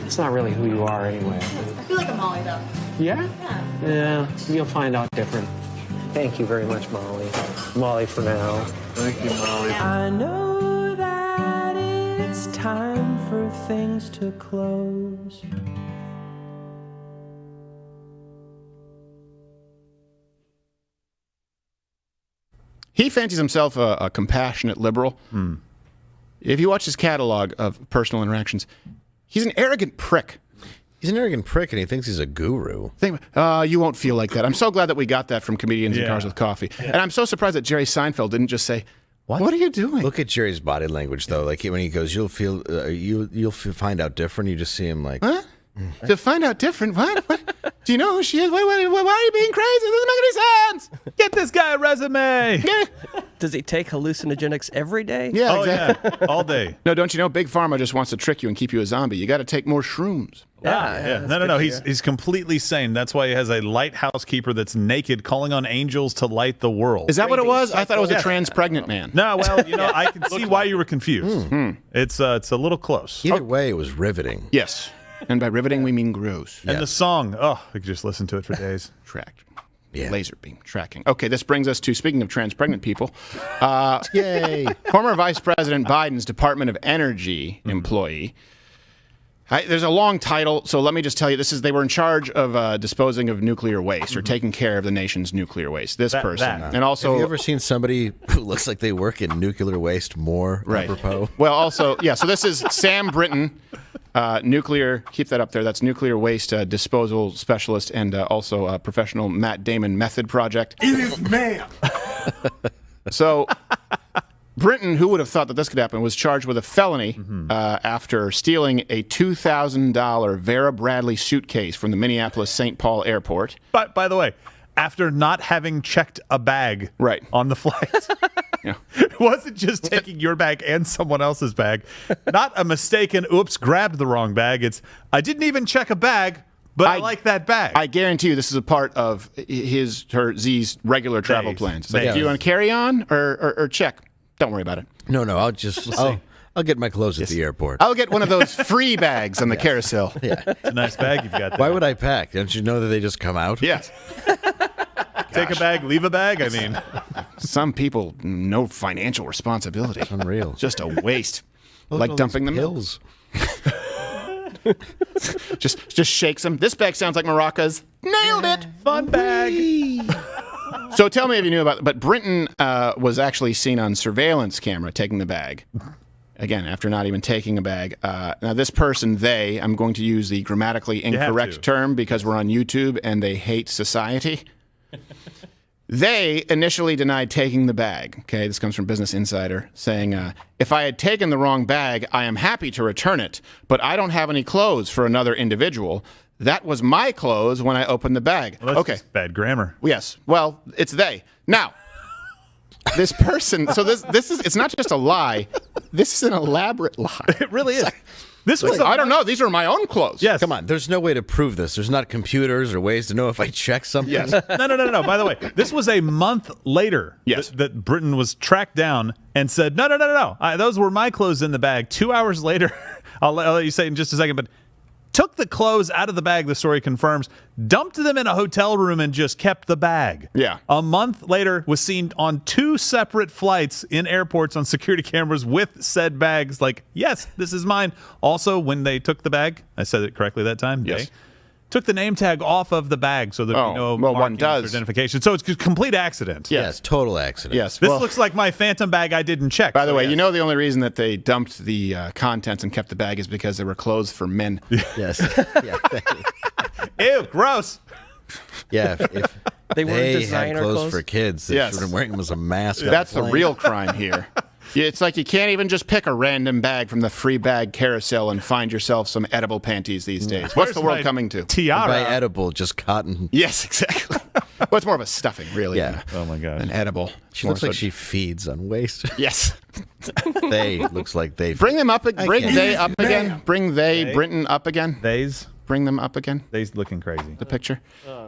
It's not really who you are anyway. I feel like a Molly, though. Yeah? Yeah, you'll find out different. Thank you very much, Molly. Molly for now. Thank you, Molly. I know that it's time for things to close. He fancies himself a compassionate liberal. If you watch his catalog of personal interactions, he's an arrogant prick. He's an arrogant prick, and he thinks he's a guru. You won't feel like that. I'm so glad that we got that from Comedians in Cars with Coffee. Yeah. And I'm so surprised that Jerry Seinfeld didn't just say, What are you doing? Look at Jerry's body language, though. Like when he goes, you'll find out different. You just see him like, huh? To find out different? What? Do you know who she is? Why are you being crazy? This doesn't make any sense. Get this guy a resume. Does he take hallucinogenics every day? Yeah, exactly. Yeah, all day. No, don't you know? Big Pharma just wants to trick you and keep you a zombie. You got to take more shrooms. Yeah. No. He's completely sane. That's why he has a lighthouse keeper that's naked, calling on angels to light the world. Is that what it was? I thought it was a trans pregnant man. No, well, I can see why you were confused. It's a little close. Either way, it was riveting. Yes. And by riveting, we mean gross. And the song, we could just listen to it for days. Tracked. Yeah. Laser beam tracking. Okay, this brings us to, speaking of trans pregnant people, yay! Former Vice President Biden's Department of Energy employee. There's a long title, so let me just tell you, they were in charge of disposing of nuclear waste or taking care of the nation's nuclear waste. This person. And also, have you ever seen somebody who looks like they work in nuclear waste more apropos? Well, also, so this is Sam Britton, nuclear, keep that up there, that's nuclear waste disposal specialist and also professional Matt Damon Method Project. It is ma'am. So Britton, who would have thought that this could happen, was charged with a felony after stealing a $2,000 Vera Bradley suitcase from the Minneapolis-St. Paul airport. By the way, after not having checked a bag on the flight. It wasn't just taking your bag and someone else's bag. Not a mistaken, oops, grabbed the wrong bag. It's, I didn't even check a bag, but I like that bag. I guarantee you this is a part of Z's regular travel plans. It's like, do you want to carry on or check? Don't worry about it. No, I'll just I'll get my clothes at the airport. I'll get one of those free bags on the carousel. Yeah. It's a nice bag you've got there. Why would I pack? Don't you know that they just come out? Yes. Take a bag, leave a bag. I mean, some people, no financial responsibility. It's unreal. Just a waste. Like dumping them pills. just shakes them. This bag sounds like maracas. Nailed it. Fun bag. So tell me if you knew about it. But Britton was actually seen on surveillance camera taking the bag. Again, after not even taking a bag. Now, this person, I'm going to use the grammatically incorrect term because we're on YouTube and they hate society. They initially denied taking the bag. Okay, this comes from Business Insider saying, if I had taken the wrong bag, I am happy to return it, but I don't have any clothes for another individual. That was my clothes when I opened the bag. Well, that's okay. just bad grammar. Yes. Well, it's they. Now, this person, so this is, it's not just a lie. This is an elaborate lie. It really is. This was I don't know. These are my own clothes. Yes. Come on, there's no way to prove this. There's not computers or ways to know if I check something. Yes. No. By the way, this was a month later that Britain was tracked down and said, no. Those were my clothes in the bag. 2 hours later, I'll let you say it in just a second, but took the clothes out of the bag, the story confirms, dumped them in a hotel room and just kept the bag. Yeah. A month later, was seen on 2 separate flights in airports on security cameras with said bags. Like, yes, this is mine. Also, when they took the bag, I said it correctly that time. Yes. They took the name tag off of the bag so there'd be no one markings does. or identification. So it's a complete accident. Yes, total accident. Yes. This looks like my phantom bag I didn't check. By the way, yes. you know the only reason that they dumped the contents and kept the bag is because they were clothes for men. Yes. Yeah. Ew, gross. Yeah. If They weren't had designer clothes clothes? for kids, they Yes. should have wearing them as a mask. on That's the the plane. real crime here. Yeah, it's like you can't even just pick a random bag from the free bag carousel and find yourself some edible panties these days. What's the world coming to? Tiara. By edible, just cotton. Yes, exactly. Well, it's more of a stuffing, really. Yeah. Oh my God. An edible. She looks like she feeds on waste. Yes. They looks like they Bring them up. Bring can't. they up again. Bring they Britain up again. They's Bring them up again. they's looking crazy. The picture.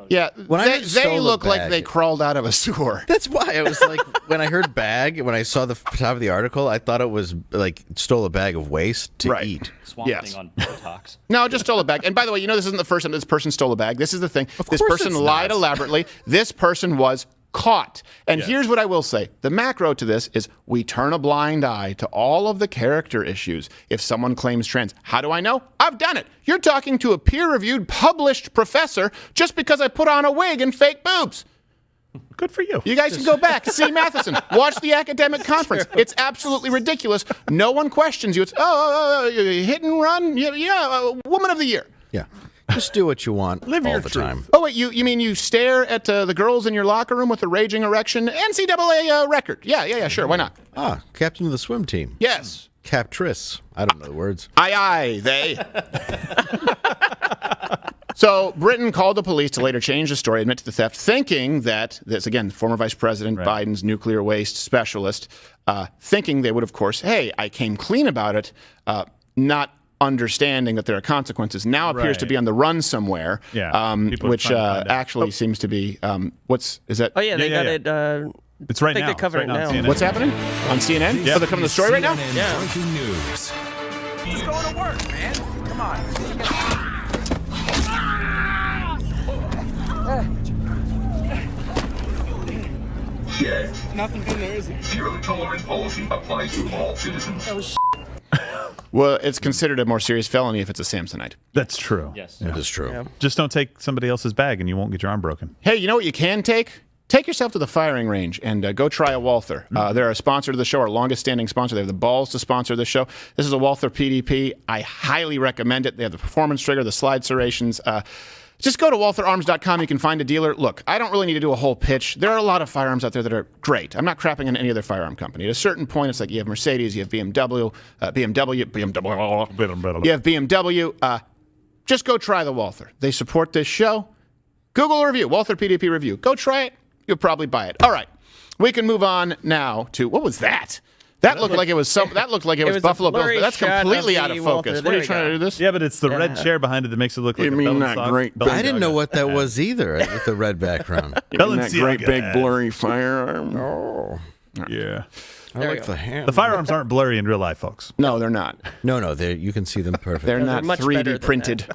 Yeah. When I they heard stole look the like bag- they crawled out of a sewer. That's why I was like, when I heard bag, when I saw the top of the article, I thought it was like stole a bag of waste to eat. Swamp Yes. Thing on Botox. No, just stole a bag. And by the way, you know this isn't the first time this person stole a bag. This is the thing. This course person it's lied not. elaborately. This person was caught. And here's what I will say. The macro to this is we turn a blind eye to all of the character issues if someone claims trans. How do I know? I've done it. You're talking to a peer-reviewed, published professor just because I put on a wig and fake boobs. Good for you. You guys can go back, see Matheson, watch the academic conference. It's absolutely ridiculous. No one questions you. It's, hit and run. Yeah, woman of the year. Yeah. Just do what you want Live all your the truth. time. Oh, wait, you mean you stare at the girls in your locker room with a raging erection? NCAA record. Yeah, sure. Why not? Ah, captain of the swim team. Yes. Captress. I don't know the words. Aye, they. So Britain called the police to later change the story, admit to the theft, thinking that this, again, former Vice President Biden's nuclear waste specialist, thinking they would, of course, hey, I came clean about it, not understanding that there are consequences. Now appears to be on the run somewhere, which actually seems to be, is that? Oh, yeah, they got it. It's right I think now. they cover It's it right now on now. CNN. What's happening? On CNN? Yeah. So they're coming to the story right now? Yeah. Breaking news. He's going to work, man. Come on. Nothing in there, is it? Zero tolerance policy applies to all citizens. Well, it's considered a more serious felony if it's a Samsonite. That's true. Yes. That is true. Just don't take somebody else's bag and you won't get your arm broken. Hey, you know what you can take? Take yourself to the firing range and go try a Walther. They're a sponsor to the show, our longest standing sponsor. They have the balls to sponsor this show. This is a Walther PDP. I highly recommend it. They have the performance trigger, the slide serrations. Just go to waltherarms.com. You can find a dealer. Look, I don't really need to do a whole pitch. There are a lot of firearms out there that are great. I'm not crapping on any other firearm company. At a certain point, it's like you have Mercedes, you have BMW, you have BMW. Just go try the Walther. They support this show. Google a review, Walther PDP review. Go try it. You'll probably buy it. All right. We can move on now to, what was that? That looked like it was was Buffalo a Bills. blurry That's shot completely of out the of Walther. focus. There What are you we trying go. to do this? Yeah, but it's the red chair behind it that makes it look like You a mean Balenciaga. that great I didn't know what that was either with the red background. That great Balenciaga. big blurry firearm. Oh. Yeah. I like the hand. The firearms aren't blurry in real life, folks. No, they're not. No, you can see them perfect. They're they're not much better 3D than printed.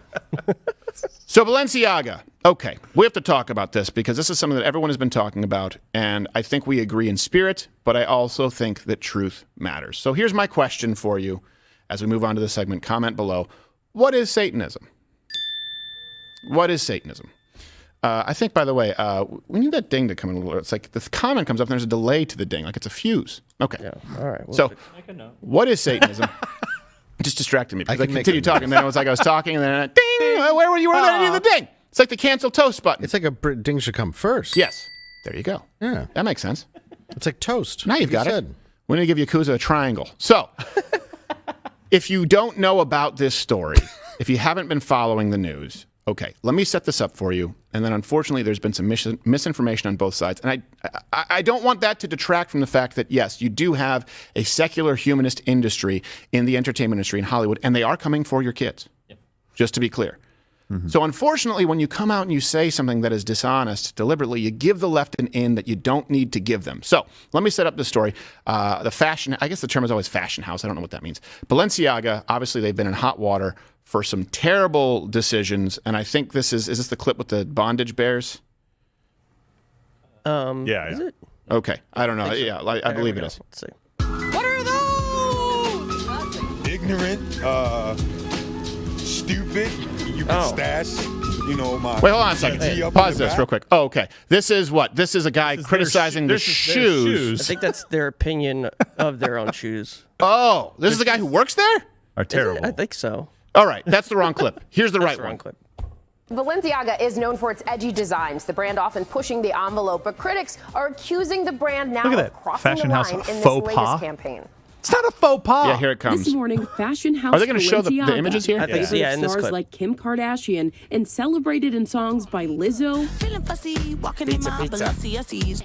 So Balenciaga. Okay, we have to talk about this because this is something that everyone has been talking about, and I think we agree in spirit, but I also think that truth matters. So here's my question for you as we move on to this segment. Comment below. What is Satanism? What is Satanism? I think, by the way, we need that ding to come in a little. It's like the comment comes up and there's a delay to the ding, like it's a fuse. Okay. Yeah. All right. Well, So, what is Satanism? Just distracted me because I continued talking. Then it was like I was talking, and then ding! Where were you? Where did I do the ding? It's like the cancel toast button. It's like a ding should come first. Yes. There you go. Yeah. That makes sense. It's like toast. Now you've got it. We're going to give Yakuza a triangle. So, if you don't know about this story, if you haven't been following the news, okay, let me set this up for you. And then, unfortunately, there's been some misinformation on both sides. And I don't want that to detract from the fact that, yes, you do have a secular humanist industry in the entertainment industry in Hollywood, and they are coming for your kids, just to be clear. So unfortunately, when you come out and you say something that is dishonest deliberately, you give the left an in that you don't need to give them. So let me set up this story. The fashion, I guess the term is always fashion house. I don't know what that means. Balenciaga, obviously they've been in hot water for some terrible decisions. And I think is this the clip with the bondage bears? Yeah. Is it? Okay. I don't know. I believe it is. Let's see. What are those? Ignorant, stupid. You can stash, my. Wait, hold on a second. Pause this real quick. Oh, okay. This is what? This is a guy criticizing the shoes. I think that's their opinion of their own shoes. Oh, this is the guy who works there? Are terrible. I think so. All right. That's the wrong clip. Here's the right one. Clip. Balenciaga is known for its edgy designs, the brand often pushing the envelope, but critics are accusing the brand now Look at of that. crossing Fashion the house line in this faux latest pas. campaign. It's not a faux pas. Yeah, here it comes. This morning, Fashion House Are they going to show the images here? I think so, yeah, in this stars clip. like Kim Kardashian and celebrated in songs by Lizzo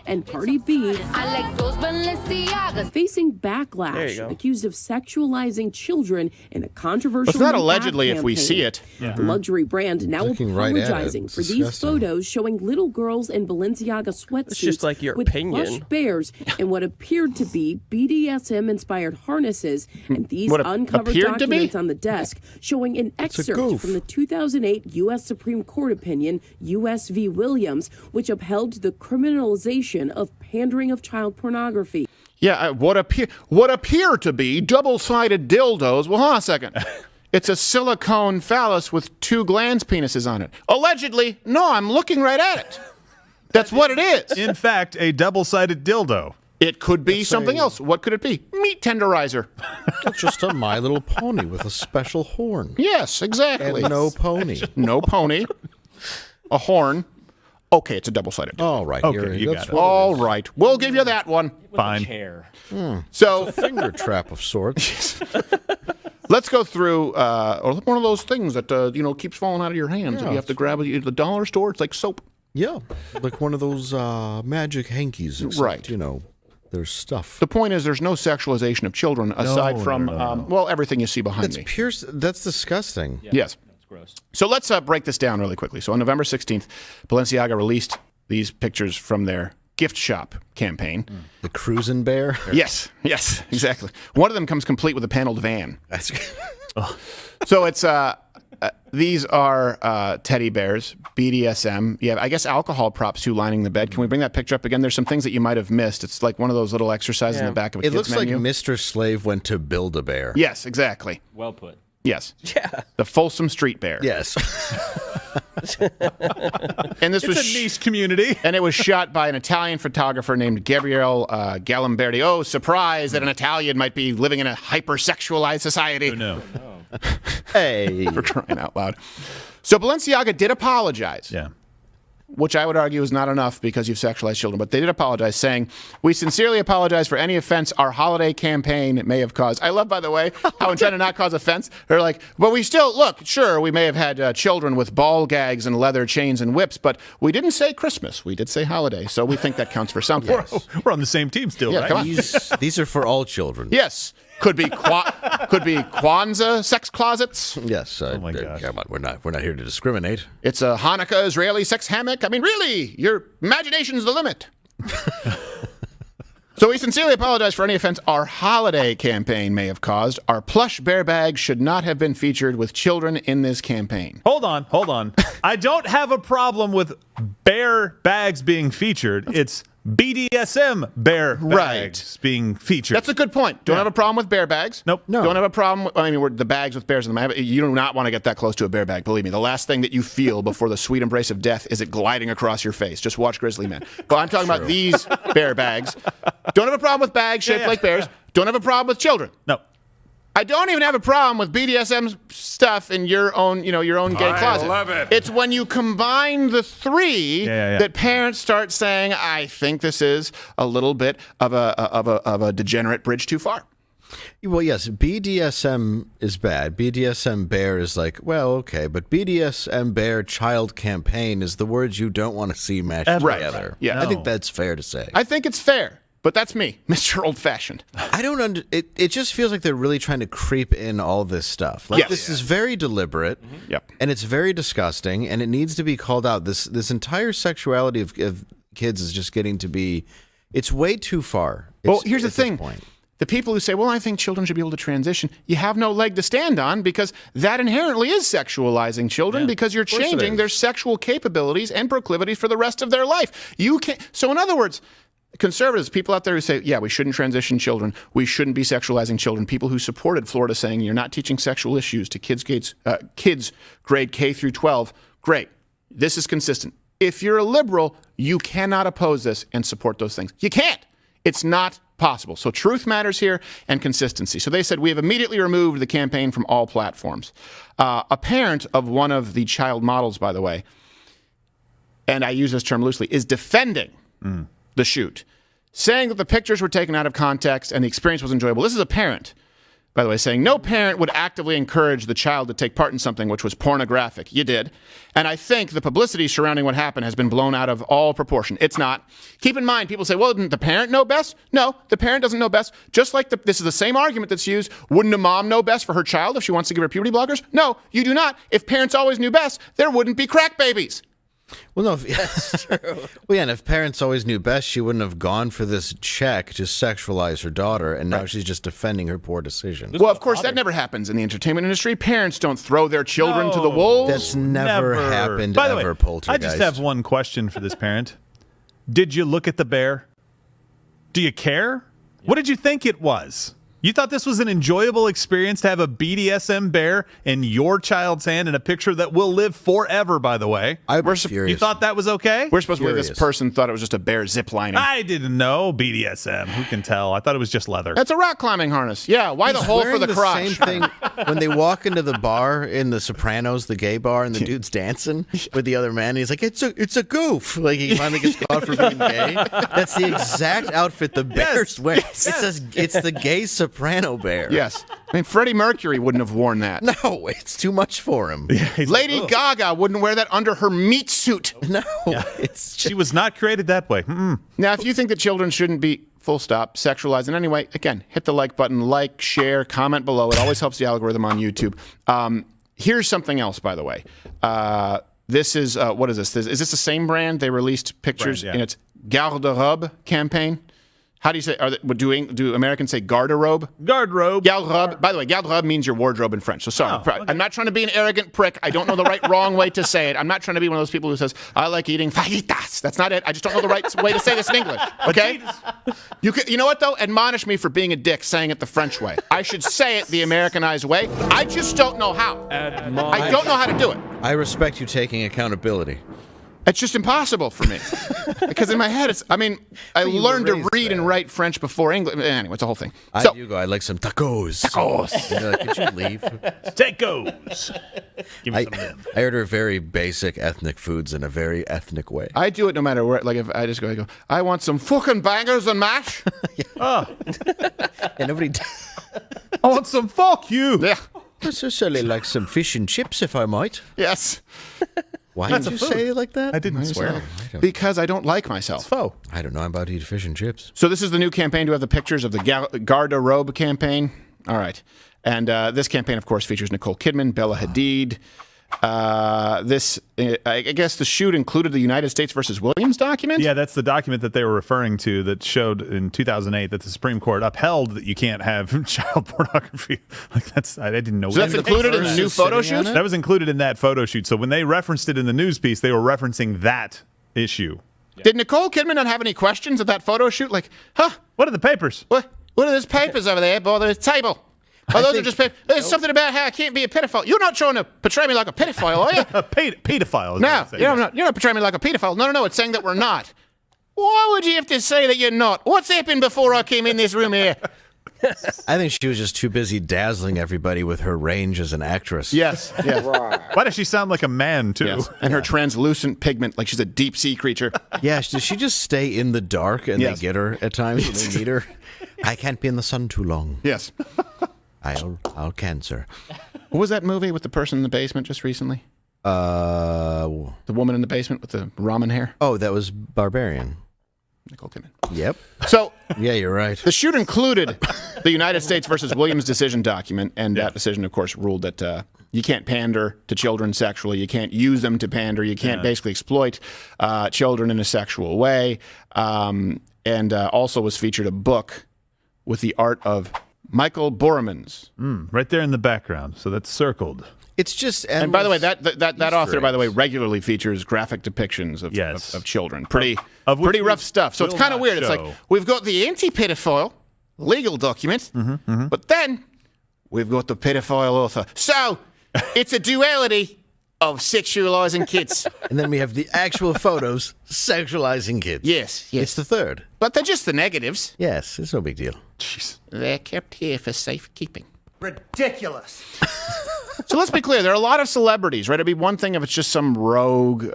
and Cardi B. I like those Balenciagas. Facing There you backlash, go. accused of sexualizing children in a controversial. It's not new ad allegedly if we campaign. see it. The luxury brand now Looking right at it. apologizing It's for these disgusting. photos showing little girls in Balenciaga sweatsuits It's just like your with opinion. plush bears and what appeared to be BDSM-inspired harnesses. And these What uncovered appeared to be? documents on the desk showing an excerpt goof. from the 2008 U.S. Supreme Court opinion, U.S. v. Williams, which upheld the criminalization of pandering of child pornography. Yeah, what appear to be double-sided dildos. Well, hold on a second. It's a silicone phallus with two glans penises on it. Allegedly. No, I'm looking right at it. That's what it is. In fact, a double-sided dildo. It could be something else. What could it be? Meat tenderizer. It's just a My Little Pony with a special horn. Yes, exactly. And no pony. No pony. A horn. Okay, it's a double-sided. All right. Okay, you got it. All right. We'll give you that one. Fine. So, Finger trap of sorts. let's go through or one of those things that keeps falling out of your hands. Yeah. You have to grab it at the dollar store. It's like soap. Yeah. Like one of those magic hankies. Except, Right. There's stuff. The point is, there's no sexualization of children aside from everything you see behind me. That's disgusting. Yes. That's gross. So let's break this down really quickly. So on November 16th, Balenciaga released these pictures from their gift shop campaign. The cruising bear? Yes, exactly. One of them comes complete with a paneled van. That's So it's these are teddy bears, BDSM. Yeah, I guess alcohol props too lining the bed. Can we bring that picture up again? There's some things that you might have missed. It's like one of those little exercises in the back of a It kid's looks menu. like Mr. Slave went to Build-A-Bear. Yes, exactly. Well put. Yes. Yeah. The Folsom Street Bear. Yes. And this was a niche community. And it was shot by an Italian photographer named Gabriele Galimberti. Oh, surprise that an Italian might be living in a hypersexualized society. Oh, no. Hey. For crying out loud. So Balenciaga did apologize. Yeah. Which I would argue is not enough because you've sexualized children. But they did apologize, saying, "We sincerely apologize for any offense our holiday campaign may have caused." I love, by the way, how in trying to not cause offense, they're like, "But we still, look, sure, we may have had children with ball gags and leather chains and whips, but we didn't say Christmas. We did say holiday. So we think that counts for something." We're on the same team still, Yeah, right? come on. These are for all children. Yes. Could be Kwanzaa sex closets. Yes. Oh my gosh. Come on, we're not here to discriminate. It's a Hanukkah Israeli sex hammock. I mean, really, your imagination's the limit. So we sincerely apologize for any offense our holiday campaign may have caused. Our plush bear bag should not have been featured with children in this campaign. Hold on. I don't have a problem with bear bags being featured. It's BDSM bear bags being featured. That's a good point. Don't have a problem with bear bags. Nope. No. Don't have a problem. The bags with bears in them. You do not want to get that close to a bear bag. Believe me. The last thing that you feel before the sweet embrace of death is it gliding across your face. Just watch Grizzly Man. But I'm talking about these bear bags. Don't have a problem with bags shaped like bears. Don't have a problem with children. No. I don't even have a problem with BDSM stuff in your own gay closet. I love it. It's when you combine the three that parents start saying, I think this is a little bit of a degenerate bridge too far. Well, yes, BDSM is bad. BDSM bear is like, well, okay, but BDSM bear child campaign is the words you don't want to see mashed together. Yeah, I think that's fair to say. I think it's fair, but that's me, Mr. Old-Fashioned. I don't it just feels like they're really trying to creep in all this stuff. Like this is very deliberate, and it's very disgusting, and it needs to be called out. This entire sexuality of kids is just getting to be, it's way too far. Well, here's the thing. The people who say, well, I think children should be able to transition, you have no leg to stand on because that inherently is sexualizing children because you're changing their sexual capabilities and proclivities for the rest of their life. You can't. So in other words, conservatives, people out there who say, yeah, we shouldn't transition children, we shouldn't be sexualizing children, people who supported Florida saying you're not teaching sexual issues to kids grade K through 12, great. This is consistent. If you're a liberal, you cannot oppose this and support those things. You can't. It's not possible. So truth matters here and consistency. So they said, we have immediately removed the campaign from all platforms. A parent of one of the child models, by the way, and I use this term loosely, is defending the shoot, saying that the pictures were taken out of context and the experience was enjoyable. This is a parent, by the way, saying no parent would actively encourage the child to take part in something which was pornographic. You did. And I think the publicity surrounding what happened has been blown out of all proportion. It's not. Keep in mind, people say, well, didn't the parent know best? No, the parent doesn't know best. Just like this is the same argument that's used. Wouldn't a mom know best for her child if she wants to give her puberty blockers? No, you do not. If parents always knew best, there wouldn't be crack babies. Well, no, that's true. Well, yeah, and if parents always knew best, she wouldn't have gone for this check to sexualize her daughter, and now she's just defending her poor decision. Well, of course, that never happens in the entertainment industry. Parents don't throw their children to the wolves. That's never happened By the ever, way, Poltergeist. I just have one question for this parent. Did you look at the bear? Do you care? What did you think it was? You thought this was an enjoyable experience to have a BDSM bear in your child's hand in a picture that will live forever, by the way? You thought that was okay? We're supposed to believe this person thought it was just a bear ziplining. I didn't know. BDSM. Who can tell? I thought it was just leather. That's a rock climbing harness. Yeah, why the hole for the crotch? Same thing when they walk into the bar in The Sopranos, the gay bar, and the dude's dancing with the other man. And he's like, it's a goof. Like he finally gets caught for being gay. That's the exact outfit the bear's wearing. It's the gay soprano bear. Yes. I mean, Freddie Mercury wouldn't have worn that. No, it's too much for him. Lady Gaga wouldn't wear that under her meat suit. No. She was not created that way. Now, if you think that children shouldn't be, full stop, sexualized in any way, again, hit the like button, like, share, comment below. It always helps the algorithm on YouTube. Here's something else, by the way. This is, what is this? Is this the same brand? They released pictures in its garde-robe campaign. How do you say? Do Americans say garde-robe? Garde-robe. Garde-robe. By the way, garde-robe means your wardrobe in French. So sorry, I'm not trying to be an arrogant prick. I don't know the wrong way to say it. I'm not trying to be one of those people who says I like eating fajitas. That's not it. I just don't know the right way to say this in English. Okay. You know what though? Admonish me for being a dick saying it the French way. I should say it the Americanized way. I just don't know how. I don't know how to do it. I respect you taking accountability. It's just impossible for me. Because in my head, I learned to read and write French before English. Anyway, it's a whole thing. I like some tacos. Tacos. Could you leave? Tacos. Give me some of them. I order very basic ethnic foods in a very ethnic way. I do it no matter where. Like if I just go, I want some fucking bangers and mash. And nobody. I want some fuck you. Yeah. I certainly like some fish and chips, if I might. Yes. Why did you say it like that? I didn't swear. Because I don't like myself. It's faux. I don't know. I'm about to eat fish and chips. So this is the new campaign to have the pictures of the garde-robe campaign. All right. And this campaign, of course, features Nicole Kidman, Bella Hadid. I guess the shoot included the United States versus Williams document? Yeah, that's the document that they were referring to that showed in 2008 that the Supreme Court upheld that you can't have child pornography. I didn't know. So that's included in the new photo shoot? That was included in that photo shoot. So when they referenced it in the news piece, they were referencing that issue. Yeah. Did Nicole Kidman not have any questions at that photo shoot? Like, what are the papers? What are those papers over there by the table? Oh, those are just there's something about how I can't be a pedophile. You're not trying to portray me like a pedophile, are you? Pedophile. No, you're not portraying me like a pedophile. No. It's saying that we're not. Why would you have to say that you're not? What's happened before I came in this room here? I think she was just too busy dazzling everybody with her range as an actress. Yes. Yes. Why does she sound like a man, too? Yes. And her translucent pigment, like she's a deep sea creature. Yes. Does she just stay in the dark and Yes. they get her at times when they need her? I can't be in the sun too long. Yes. I'll cancer. What was that movie with the person in the basement just recently? The woman in the basement with the ramen hair? Oh, that was Barbarian. Nicole Kidman. Yep. So, yeah, you're right. The shoot included the United States versus Williams decision document, and that decision, of course, ruled that you can't pander to children sexually. You can't use them to pander. You can't basically exploit children in a sexual way. And also was featured a book with the art of Michael Borman's. Right there in the background. So that's circled. It's just and by the way, that author, by the way, regularly features graphic depictions of children. Pretty rough stuff. So it's kind of weird. It's like we've got the anti-pedophile legal document, but then we've got the pedophile author. So it's a duality of sexualizing kids. And then we have the actual photos sexualizing kids. Yes, yes. It's the third. But they're just the negatives. Yes, it's no big deal. Jeez. They're kept here for safekeeping. Ridiculous. So let's be clear. There are a lot of celebrities, right? It'd be one thing if it's just some rogue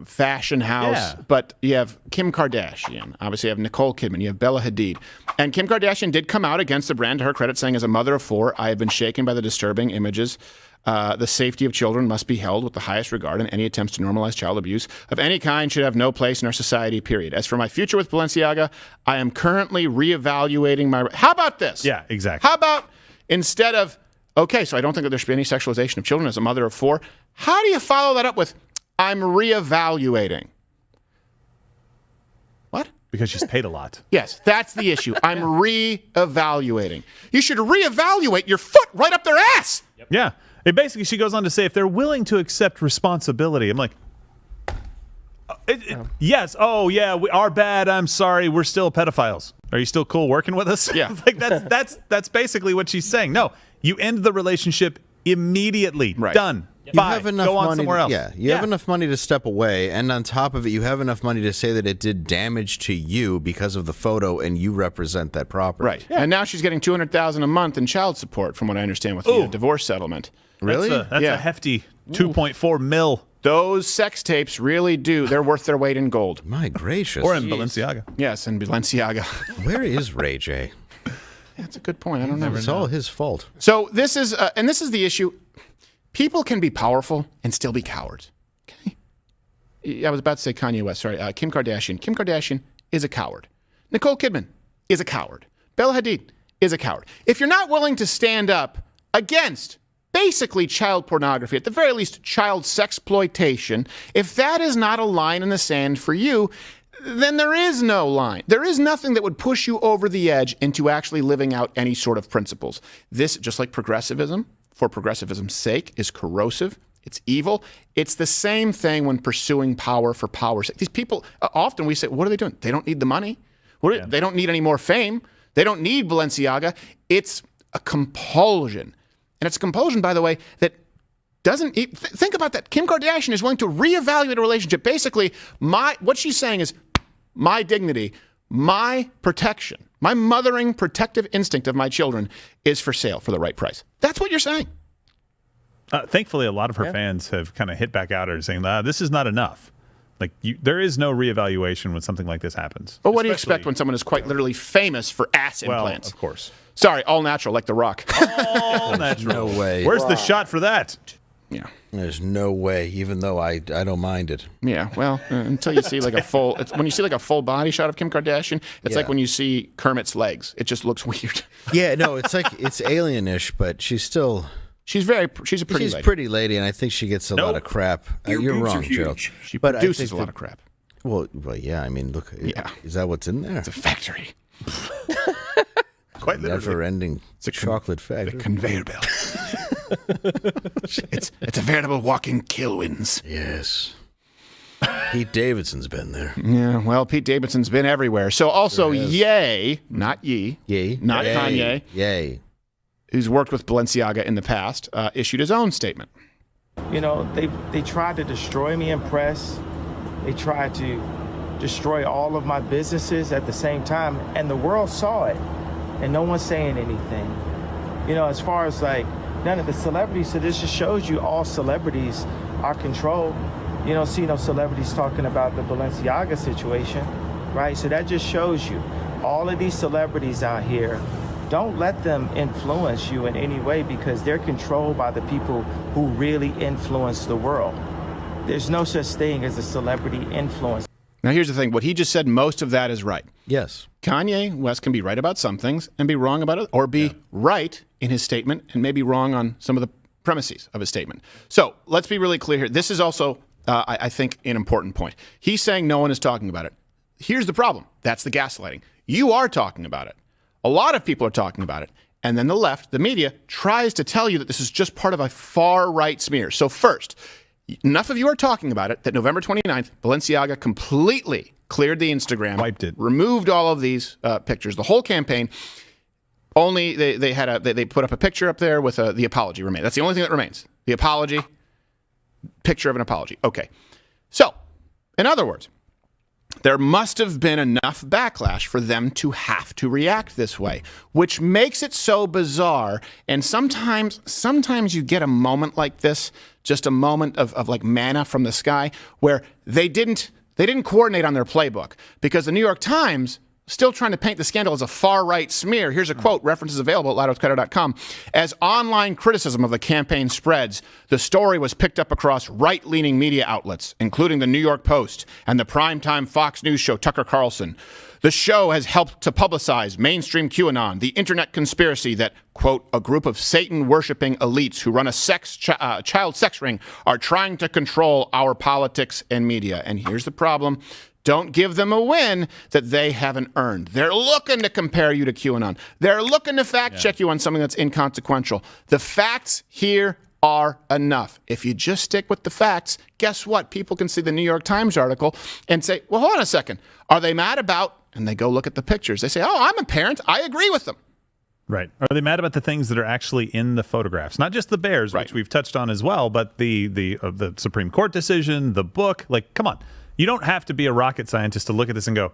fashion house. Yeah. But you have Kim Kardashian. Obviously, you have Nicole Kidman. You have Bella Hadid. And Kim Kardashian did come out against the brand, to her credit, saying, as a mother of 4, I have been shaken by the disturbing images. The safety of children must be held with the highest regard, and any attempts to normalize child abuse of any kind should have no place in our society, period. As for my future with Balenciaga, I am currently reevaluating my... How about this? Yeah, exactly. How about instead of... Okay, so I don't think that there should be any sexualization of children as a mother of 4. How do you follow that up with, I'm reevaluating? What? Because she's paid a lot. Yes, that's the issue. I'm reevaluating. You should reevaluate your foot right up their ass. Yeah. And basically, she goes on to say, if they're willing to accept responsibility, I'm like, yes, oh, yeah, our bad, I'm sorry, we're still pedophiles. Are you still cool working with us? Yeah. Like that's basically what she's saying. No, you end the relationship immediately. Right. Done. You Bye. have enough Go on money somewhere else. You have enough money to step away, and on top of it, you have enough money to say that it did damage to you because of the photo, and you represent that property. Right. Yeah. And now she's getting $200,000 a month in child support, from what I understand, with the divorce settlement. Really? That's a hefty 2.4 mil. Those sex tapes really do. They're worth their weight in gold. My gracious. Or in Balenciaga. Yes, in Balenciaga. Where is Ray J? That's a good point. I don't know. It's all his fault. So this is, and this is the issue. People can be powerful and still be cowards. Okay. I was about to say Kanye West. Sorry, Kim Kardashian. Kim Kardashian is a coward. Nicole Kidman is a coward. Bella Hadid is a coward. If you're not willing to stand up against basically child pornography, at the very least child sexploitation, if that is not a line in the sand for you, then there is no line. There is nothing that would push you over the edge into actually living out any sort of principles. This, just like progressivism, for progressivism's sake, is corrosive. It's evil. It's the same thing when pursuing power for power's sake. These people, often we say, what are they doing? They don't need the money. They don't need any more fame. They don't need Balenciaga. It's a compulsion. And it's a compulsion, by the way, that doesn't... Think about that. Kim Kardashian is willing to reevaluate a relationship. Basically, what she's saying is, my dignity, my protection, my mothering protective instinct of my children is for sale for the right price. That's what you're saying. Thankfully, a lot of her fans have kind of hit back at her saying, this is not enough. Like, there is no reevaluation when something like this happens. Well, what do you expect when someone is quite literally famous for ass implants? Well, of course. Sorry, all natural, like The Rock. All natural. No way. Where's the shot for that? Yeah. There's no way, even though I don't mind it. Yeah, well, until you see like a full... when you see like a full body shot of Kim Kardashian, it's like when you see Kermit's legs. It just looks weird. Yeah, no, it's like, it's alienish, but she's still... She's a pretty lady. She's a pretty lady, and I think she gets a lot of crap. You're wrong, Gerald. She produces a lot of crap. Well, yeah, I mean, look, is that what's in there? It's a factory. Quite literally. Never-ending chocolate factory. The conveyor belt. It's a veritable walking Kilwins. Yes. Pete Davidson's been there. Yeah, well, Pete Davidson's been everywhere. So also, Ye, not Ye, not Kanye, Ye, who's worked with Balenciaga in the past, issued his own statement. You know, they tried to destroy me in press. They tried to destroy all of my businesses at the same time, and the world saw it. and no one's saying anything. You know, as far as like none of the celebrities, so this just shows you all celebrities are controlled. You don't see no celebrities talking about the Balenciaga situation, right? So that just shows you all of these celebrities out here, don't let them influence you in any way because they're controlled by the people who really influence the world. There's no such thing as a celebrity influence. Now, here's the thing. What he just said, most of that is right. Yes. Kanye West can be right about some things and be wrong about it, or be right in his statement and maybe wrong on some of the premises of his statement. So let's be really clear here. This is also, I think, an important point. He's saying no one is talking about it. Here's the problem. That's the gaslighting. You are talking about it. A lot of people are talking about it. And then the left, the media, tries to tell you that this is just part of a far-right smear. So first, enough of you are talking about it that November 29th, Balenciaga completely cleared the Instagram, wiped it, removed all of these pictures, the whole campaign. Only they put up a picture up there with the apology remains. That's the only thing that remains. The apology, picture of an apology. Okay. So, in other words, there must have been enough backlash for them to have to react this way, which makes it so bizarre. And sometimes you get a moment like this, just a moment of like manna from the sky, where they didn't coordinate on their playbook because the New York Times still trying to paint the scandal as a far-right smear. Here's a quote, references available at loudwithcrowder.com. As online criticism of the campaign spreads, the story was picked up across right-leaning media outlets, including the New York Post and the primetime Fox News show Tucker Carlson. The show has helped to publicize mainstream QAnon, the internet conspiracy that, quote, a group of Satan-worshipping elites who run a child sex ring are trying to control our politics and media. And here's the problem. Don't give them a win that they haven't earned. They're looking to compare you to QAnon. They're looking to fact-check you on something that's inconsequential. The facts here are enough. If you just stick with the facts, guess what? People can see the New York Times article and say, well, hold on a second. Are they mad about, and they go look at the pictures. They say, oh, I'm a parent. I agree with them. Right. Are they mad about the things that are actually in the photographs? Not just the bears, which we've touched on as well, but the Supreme Court decision, the book. Like, come on. You don't have to be a rocket scientist to look at this and go,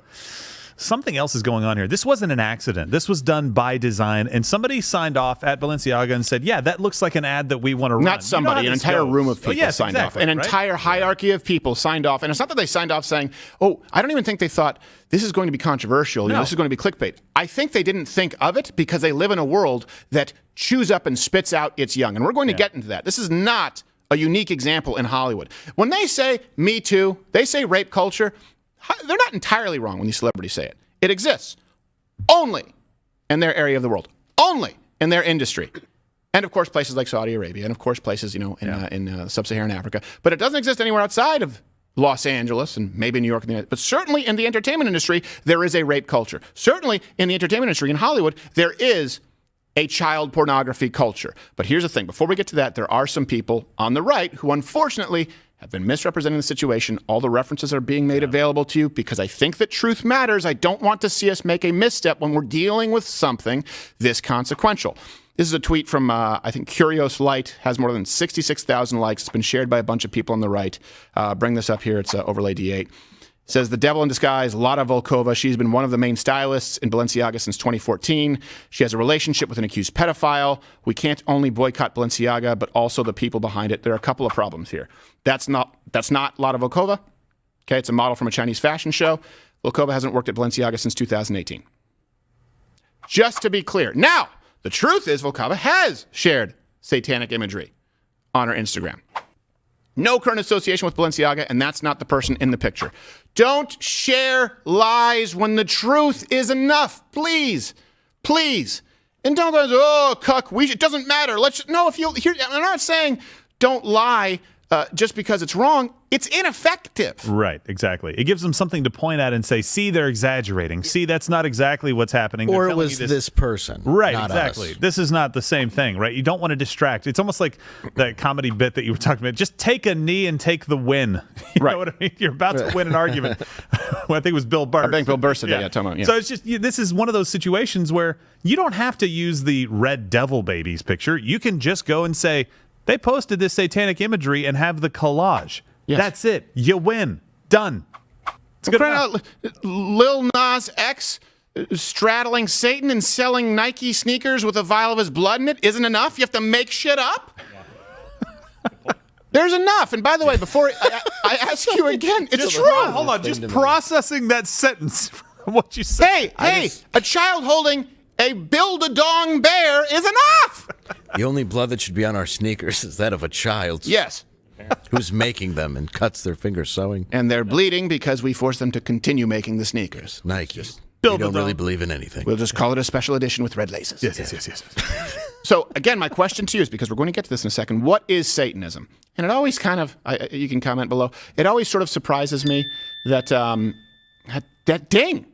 something else is going on here. This wasn't an accident. This was done by design. And somebody signed off at Balenciaga and said, yeah, that looks like an ad that we want to run. Not somebody, an entire room of people signed off. An entire hierarchy of people signed off. And it's not that they signed off saying, oh, I don't even think they thought this is going to be controversial. You know, this is going to be clickbait. I think they didn't think of it because they live in a world that chews up and spits out its young. And we're going to get into that. This is not a unique example in Hollywood. When they say Me Too, they say rape culture, they're not entirely wrong when these celebrities say it. It exists only in their area of the world, only in their industry. And of course, places like Saudi Arabia, and of course, places, in sub-Saharan Africa. But it doesn't exist anywhere outside of Los Angeles and maybe New York. But certainly in the entertainment industry, there is a rape culture. Certainly in the entertainment industry in Hollywood, there is a child pornography culture. But here's the thing. Before we get to that, there are some people on the right who unfortunately have been misrepresenting the situation. All the references are being made available to you because I think that truth matters. I don't want to see us make a misstep when we're dealing with something this consequential. This is a tweet from, I think, Curious Light, has more than 66,000 likes. It's been shared by a bunch of people on the right. Bring this up here. It's overlay D8. It says, the devil in disguise, Lada Volkova. She's been one of the main stylists in Balenciaga since 2014. She has a relationship with an accused pedophile. We can't only boycott Balenciaga, but also the people behind it. There are a couple of problems here. That's not Lada Volkova. Okay, it's a model from a Chinese fashion show. Volkova hasn't worked at Balenciaga since 2018. Just to be clear. Now, the truth is Volkova has shared satanic imagery on her Instagram. No current association with Balenciaga, and that's not the person in the picture. Don't share lies when the truth is enough. Please. Please. And don't go, oh, cuck, it doesn't matter. I'm not saying don't lie just because it's wrong. It's ineffective. Right, exactly. It gives them something to point at and say, see, they're exaggerating. See, that's not exactly what's happening. Or it was this person. Right, not exactly. us. This is not the same thing, right? You don't want to distract. It's almost like that comedy bit that you were talking about. Just take a knee and take the win. You know what I mean? You're about to win an argument. Well, I think it was Bill Burr. I think Bill Burr said that, yeah. So it's just, this is one of those situations where you don't have to use the Red Devil Babies picture. You can just go and say, they posted this satanic imagery and have the collage. Yes. That's it. You win. Done. It's good enough. Lil Nas X straddling Satan and selling Nike sneakers with a vial of his blood in it isn't enough? You have to make shit up? There's enough. And by the way, before I ask you again, it's true. Hold on, just processing that sentence from what you said. Hey, a child holding a build-a-dong bear is enough. The only blood that should be on our sneakers is that of a child. Yes. Who's making them and cuts their fingers sewing. And they're bleeding because we force them to continue making the sneakers. Nike. You don't really believe in anything. We'll just call it a special edition with red laces. Yes. So, again, my question to you is, because we're going to get to this in a second, what is Satanism? And it always kind of, you can comment below, it always sort of surprises me that, that ding,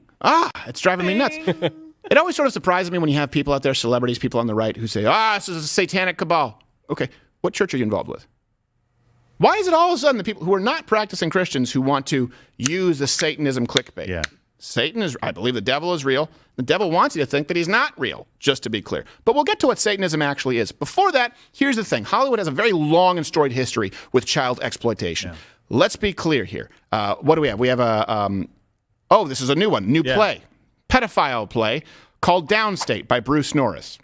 it's driving me nuts. It always sort of surprises me when you have people out there, celebrities, people on the right, who say, this is a satanic cabal. Okay, what church are you involved with? Why is it all of a sudden the people who are not practicing Christians who want to use the Satanism clickbait? Yeah. Satan is, I believe the devil is real. The devil wants you to think that he's not real, just to be clear. But we'll get to what Satanism actually is. Before that, here's the thing. Hollywood has a very long and storied history with child exploitation. Yeah. Let's be clear here. What do we have? We have this is a new one, play. Pedophile play called Downstate by Bruce Norris.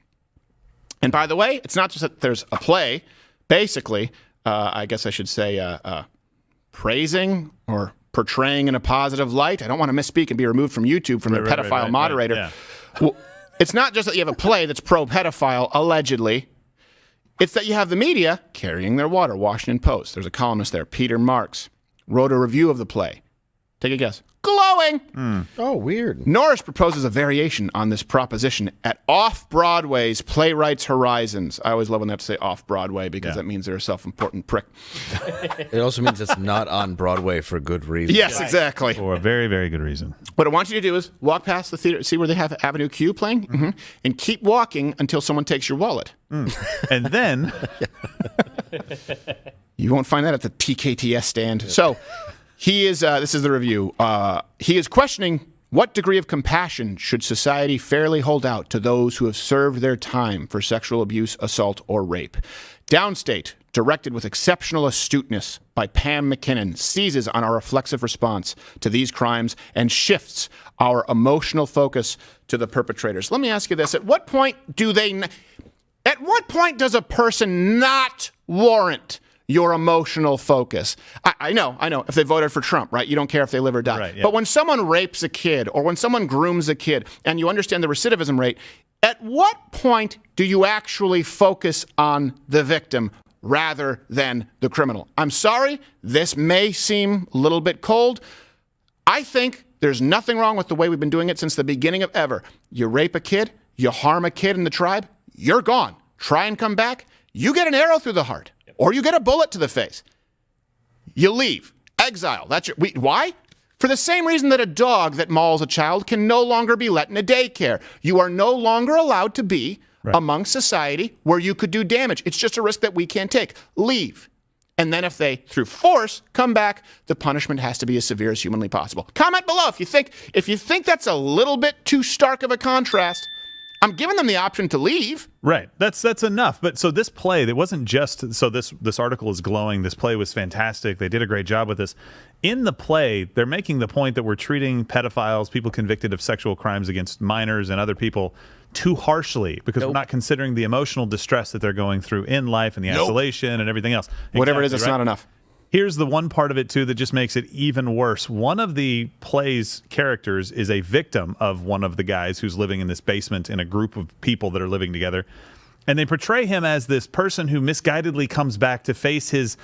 And by the way, it's not just that there's a play, basically, I guess I should say praising or portraying in a positive light. I don't want to misspeak and be removed from YouTube from the pedophile moderator. Yeah. Well, it's not just that you have a play that's pro-pedophile, allegedly. It's that you have the media carrying their water. Washington Post. There's a columnist there, Peter Marks, wrote a review of the play. Take a guess. Glowing. Oh, weird. Norris proposes a variation on this proposition at Off-Broadway's Playwrights Horizons. I always love when they have to say Off-Broadway because that means they're a self-important prick. It also means it's not on Broadway for good reason. Yes, exactly. For a very, very good reason. What I want you to do is walk past the theater, see where they have Avenue Q playing, and keep walking until someone takes your wallet. And then... You won't find that at the TKTS stand. So... He is, this is the review, he is questioning what degree of compassion should society fairly hold out to those who have served their time for sexual abuse, assault, or rape. Downstate, directed with exceptional astuteness by Pam McKinnon, seizes on our reflexive response to these crimes and shifts our emotional focus to the perpetrators. Let me ask you this. At what point does a person not warrant your emotional focus? I know. If they voted for Trump, right? You don't care if they live or die. Right, yeah. But when someone rapes a kid or when someone grooms a kid and you understand the recidivism rate, at what point do you actually focus on the victim rather than the criminal? I'm sorry, this may seem a little bit cold. I think there's nothing wrong with the way we've been doing it since the beginning of ever. You rape a kid, you harm a kid in the tribe, you're gone. Try and come back, you get an arrow through the heart. Or you get a bullet to the face. You leave. Exile. Why? For the same reason that a dog that mauls a child can no longer be let in a daycare. You are no longer allowed to be among society where you could do damage. It's just a risk that we can't take. Leave. And then if they, through force, come back, the punishment has to be as severe as humanly possible. Comment below if you think that's a little bit too stark of a contrast. I'm giving them the option to leave. Right. That's enough. But so this play, it wasn't just, so this article is glowing. This play was fantastic. They did a great job with this. In the play, they're making the point that we're treating pedophiles, people convicted of sexual crimes against minors and other people, too harshly because we're not considering the emotional distress that they're going through in life and the isolation and everything else. Whatever it is, it's not enough. Here's the one part of it, too, that just makes it even worse. One of the play's characters is a victim of one of the guys who's living in this basement in a group of people that are living together. And they portray him as this person who misguidedly comes back to face his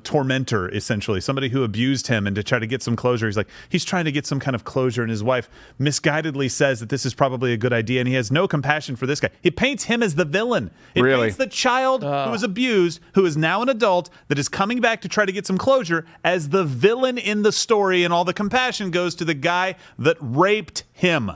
tormentor, essentially, somebody who abused him, and to try to get some closure. He's trying to get some kind of closure, and his wife misguidedly says that this is probably a good idea, and he has no compassion for this guy. He paints him as the villain. It paints the child who was abused, who is now an adult, that is coming back to try to get some closure, as the villain in the story, and all the compassion goes to the guy that raped him.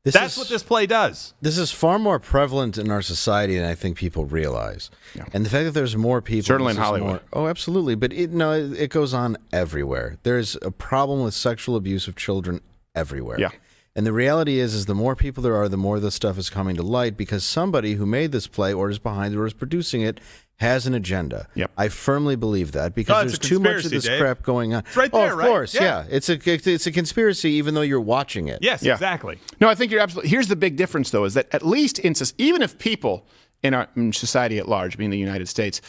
That's what this play does. This is far more prevalent in our society than I think people realize. Yeah. And the fact that there's more people... Certainly in Hollywood. Oh, absolutely. But it goes on everywhere. There's a problem with sexual abuse of children everywhere. Yeah. And the reality is the more people there are, the more this stuff is coming to light because somebody who made this play or is behind it or is producing it has an agenda. Yep. I firmly believe that because it's there's a too much of conspiracy, this Dave. crap going on. It's right there, of right? course, Yeah. It's a conspiracy, even though you're watching it. Yes, exactly. No, I think you're absolutely. Here's the big difference, though, is that at least even if people in society at large, being the United States,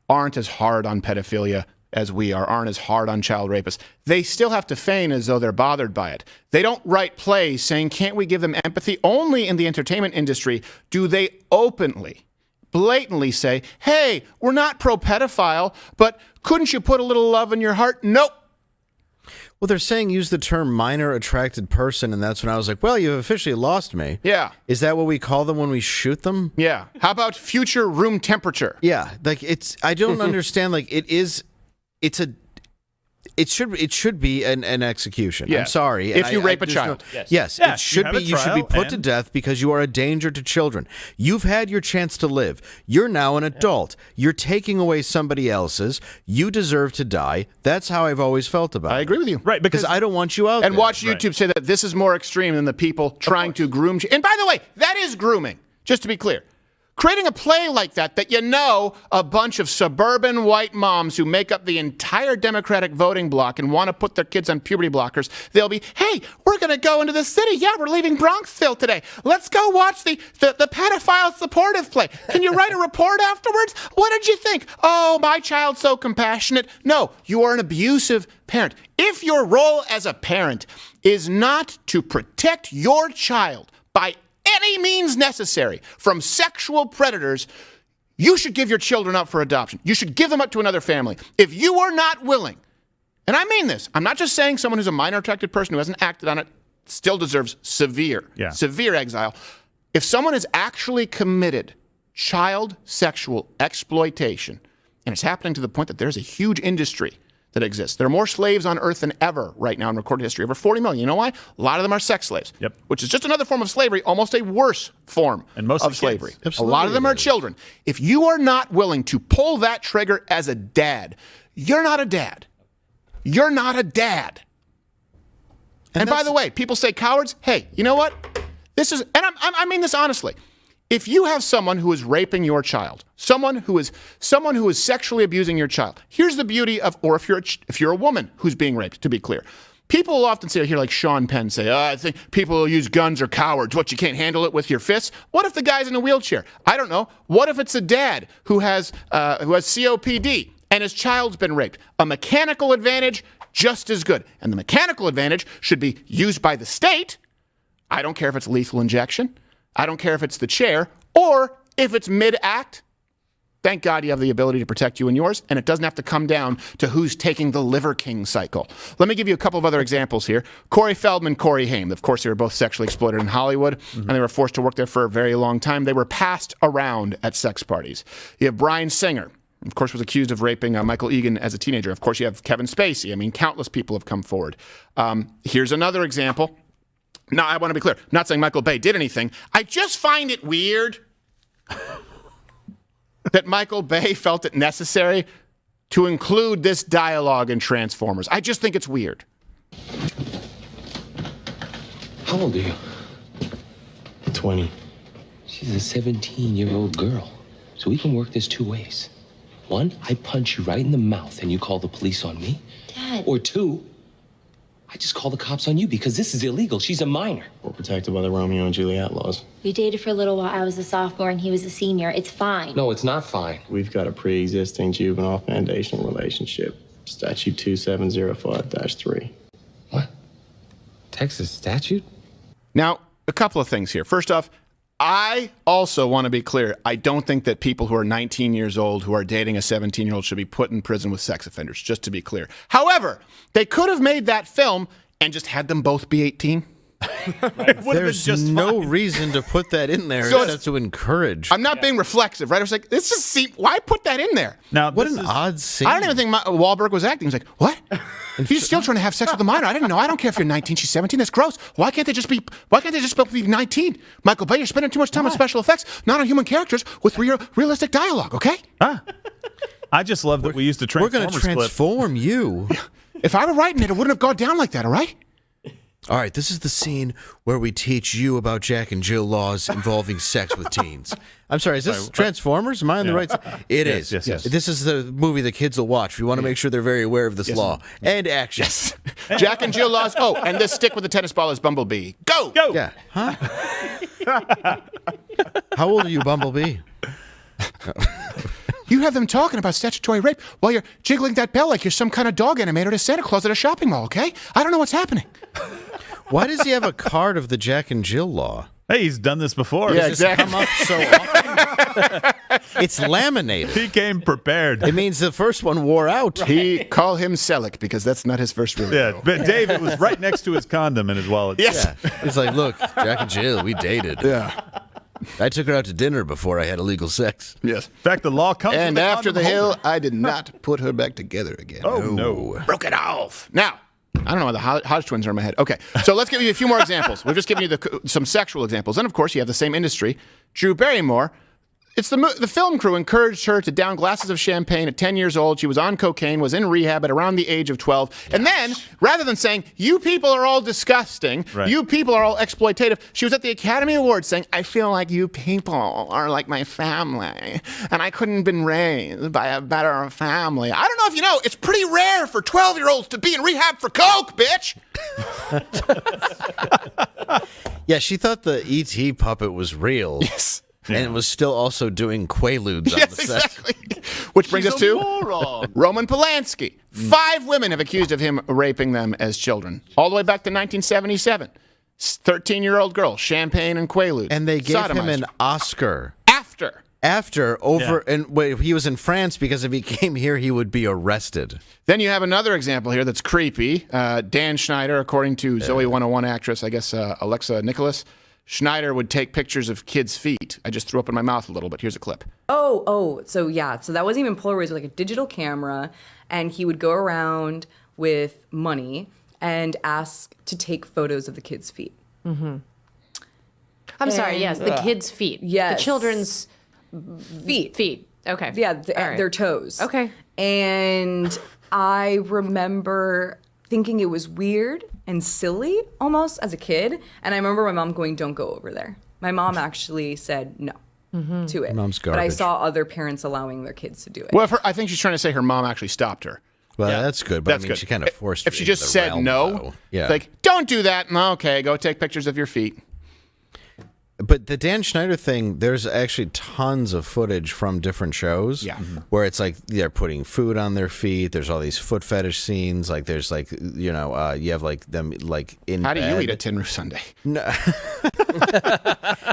aren't as hard on pedophilia as we aren't as hard on child rapists, they still have to feign as though they're bothered by it. They don't write plays saying, can't we give them empathy? Only in the entertainment industry do they openly, blatantly say, hey, we're not pro-pedophile, but couldn't you put a little love in your heart? Nope. Well, they're saying use the term minor attracted person, and that's when I was like, well, you've officially lost me. Yeah. Is that what we call them when we shoot them? Yeah. How about future room temperature? Yeah. Like I don't understand. Like it should be an execution. Yeah. I'm sorry. If you rape a there's child. Yes. Yeah, It should you have be. a You should be trial put to and- death because you are a danger to children. You've had your chance to live. You're now an adult. You're taking away somebody else's. You deserve to die. That's how I've always felt about it. I agree with you. Right, Because I don't want you out And there. watch YouTube say that this is more extreme than the people trying to groom. And by the way, that is grooming, just to be clear. Creating a play like that a bunch of suburban white moms who make up the entire Democratic voting bloc and want to put their kids on puberty blockers, they'll be, hey, we're going to go into the city. Yeah, we're leaving Bronxville today. Let's go watch the pedophile supportive play. Can you write a report afterwards? What did you think? Oh, my child's so compassionate. No, you are an abusive parent. If your role as a parent is not to protect your child by any means necessary from sexual predators, you should give your children up for adoption. You should give them up to another family. If you are not willing, and I mean this, I'm not just saying someone who's a minor attracted person who hasn't acted on it still deserves severe exile. If someone has actually committed child sexual exploitation, and it's happening to the point that there's a huge industry that exists. There are more slaves on earth than ever right now in recorded history, over 40 million. You know why? A lot of them are sex slaves, which is just another form of slavery, almost a worse form of slavery. A lot of them are children. If you are not willing to pull that trigger as a dad, you're not a dad. You're not a dad. And by the way, people say cowards. Hey, you know what? This is, and I mean this honestly. If you have someone who is raping your child, someone who is sexually abusing your child, here's the beauty of, or if you're a woman who's being raped, to be clear, people will often say, I hear like Sean Penn say, I think people who use guns are cowards. What, you can't handle it with your fists? What if the guy's in a wheelchair? I don't know. What if it's a dad who has COPD and his child's been raped? A mechanical advantage, just as good. And the mechanical advantage should be used by the state. I don't care if it's lethal injection. I don't care if it's the chair or if it's mid-act. Thank God you have the ability to protect you and yours, and it doesn't have to come down to who's taking the Liver King cycle. Let me give you a couple of other examples here. Corey Feldman, Corey Haim. Of course, they were both sexually exploited in Hollywood, and they were forced to work there for a very long time. They were passed around at sex parties. You have Bryan Singer, of course, was accused of raping Michael Egan as a teenager. Of course, you have Kevin Spacey. I mean, countless people have come forward. Here's another example. Now, I want to be clear. I'm not saying Michael Bay did anything. I just find it weird that Michael Bay felt it necessary to include this dialogue in Transformers. I just think it's weird. How old are you? 20. She's a 17-year-old girl. So we can work this two ways. One, I punch you right in the mouth and you call the police on me. Dad. Or two, I just call the cops on you because this is illegal. She's a minor. We're protected by the Romeo and Juliet laws. We dated for a little while. I was a sophomore and he was a senior. It's fine. No, it's not fine. We've got a pre-existing juvenile foundational relationship. Statute 2705-3. Texas statute? Now, a couple of things here. First off, I also want to be clear. I don't think that people who are 19 years old who are dating a 17-year-old should be put in prison with sex offenders, just to be clear. However, they could have made that film and just had them both be 18. There's no reason to put that in there except to encourage. I'm not being reflexive, right? I was like, this just seems, why put that in there? Now, what an odd scene. I don't even think Wahlberg was acting. He was like, what? He's still trying to have sex with a minor. I didn't know. I don't care if you're 19, she's 17. That's gross. Why can't they just be 19? Michael Bay, you're spending too much time on special effects, not on human characters with realistic dialogue, okay? I just love that we used a Transformers We're going to transform you. If I were writing it, it wouldn't have gone down like that, all right? All right, this is the scene where we teach you about Jack and Jill laws involving sex with teens. I'm sorry, is this Transformers? Am I on the right side? It is. Yes. This is the movie the kids will watch. We want to make sure they're very aware of this law. And action. Yes. Jack and Jill laws. Oh, and this stick with the tennis ball is Bumblebee. Go! Yeah. Huh? How old are you, Bumblebee? You have them talking about statutory rape while you're jiggling that bell like you're some kind of dog animator to Santa Claus at a shopping mall, okay? I don't know what's happening. Why does he have a card of the Jack and Jill law? Hey, he's done this before. Yeah, exactly. Come up so often. It's laminated. He came prepared. It means the first one wore out. He call him Selleck because that's not his first real name. Yeah, but Dave, it was right next to his condom in his wallet. Yes. Yeah. He's like, look, Jack and Jill, we dated. Yeah. I took her out to dinner before I had illegal sex. Yes. In fact, the law comes And with after the condom hill, holder. I did not put her back together again. Oh, no. Broke it off. Now, I don't know why the Hodge twins are in my head. Okay, so let's give you a few more examples. We've just given you some sexual examples. And, of course, you have the same industry. Drew Barrymore. It's the film crew encouraged her to down glasses of champagne at 10 years old. She was on cocaine, was in rehab at around the age of 12. And then, rather than saying, you people are all disgusting, you people are all exploitative, she was at the Academy Awards saying, I feel like you people are like my family, and I couldn't have been raised by a better family. I don't know if you know, it's pretty rare for 12-year-olds to be in rehab for coke, bitch! Yeah, she thought the E.T. puppet was real. Yes. And it was still also doing Quaaludes on Yes, the set. exactly. Which brings us to Roman Polanski. 5 women have accused of him raping them as children. All the way back to 1977. 13-year-old girl, champagne and Quaaludes. And they gave him an Oscar. After he was in France because if he came here, he would be arrested. Then you have another example here that's creepy. Dan Schneider, according to Zoe 101 actress, I guess Alexa Nicholas, Schneider would take pictures of kids' feet. I just threw up in my mouth a little bit. Here's a clip. So that wasn't even Polaroids, it was like a digital camera, and he would go around with money and ask to take photos of the kids' feet. Mm-hmm. I'm sorry, yes, the kids' feet. Yes. The children's feet. Okay. Yeah, right. their toes. Okay. And I remember thinking it was weird and silly almost as a kid. And I remember my mom going, don't go over there. My mom actually said no to it. Mom's But I garbage. saw other parents allowing their kids to do it. Well, I think she's trying to say her mom actually stopped her. Well, that's good, but That's I mean, good. she kind of forced If her she into just the said realm, no, though. Yeah. like, don't do that. Okay, go take pictures of your feet. But the Dan Schneider thing, there's actually tons of footage from different shows. Yeah. Where it's like they're putting food on their feet. There's all these foot fetish scenes. Like there's like, you have like them like in How bed. do you eat a Tin Roof Sundae? No.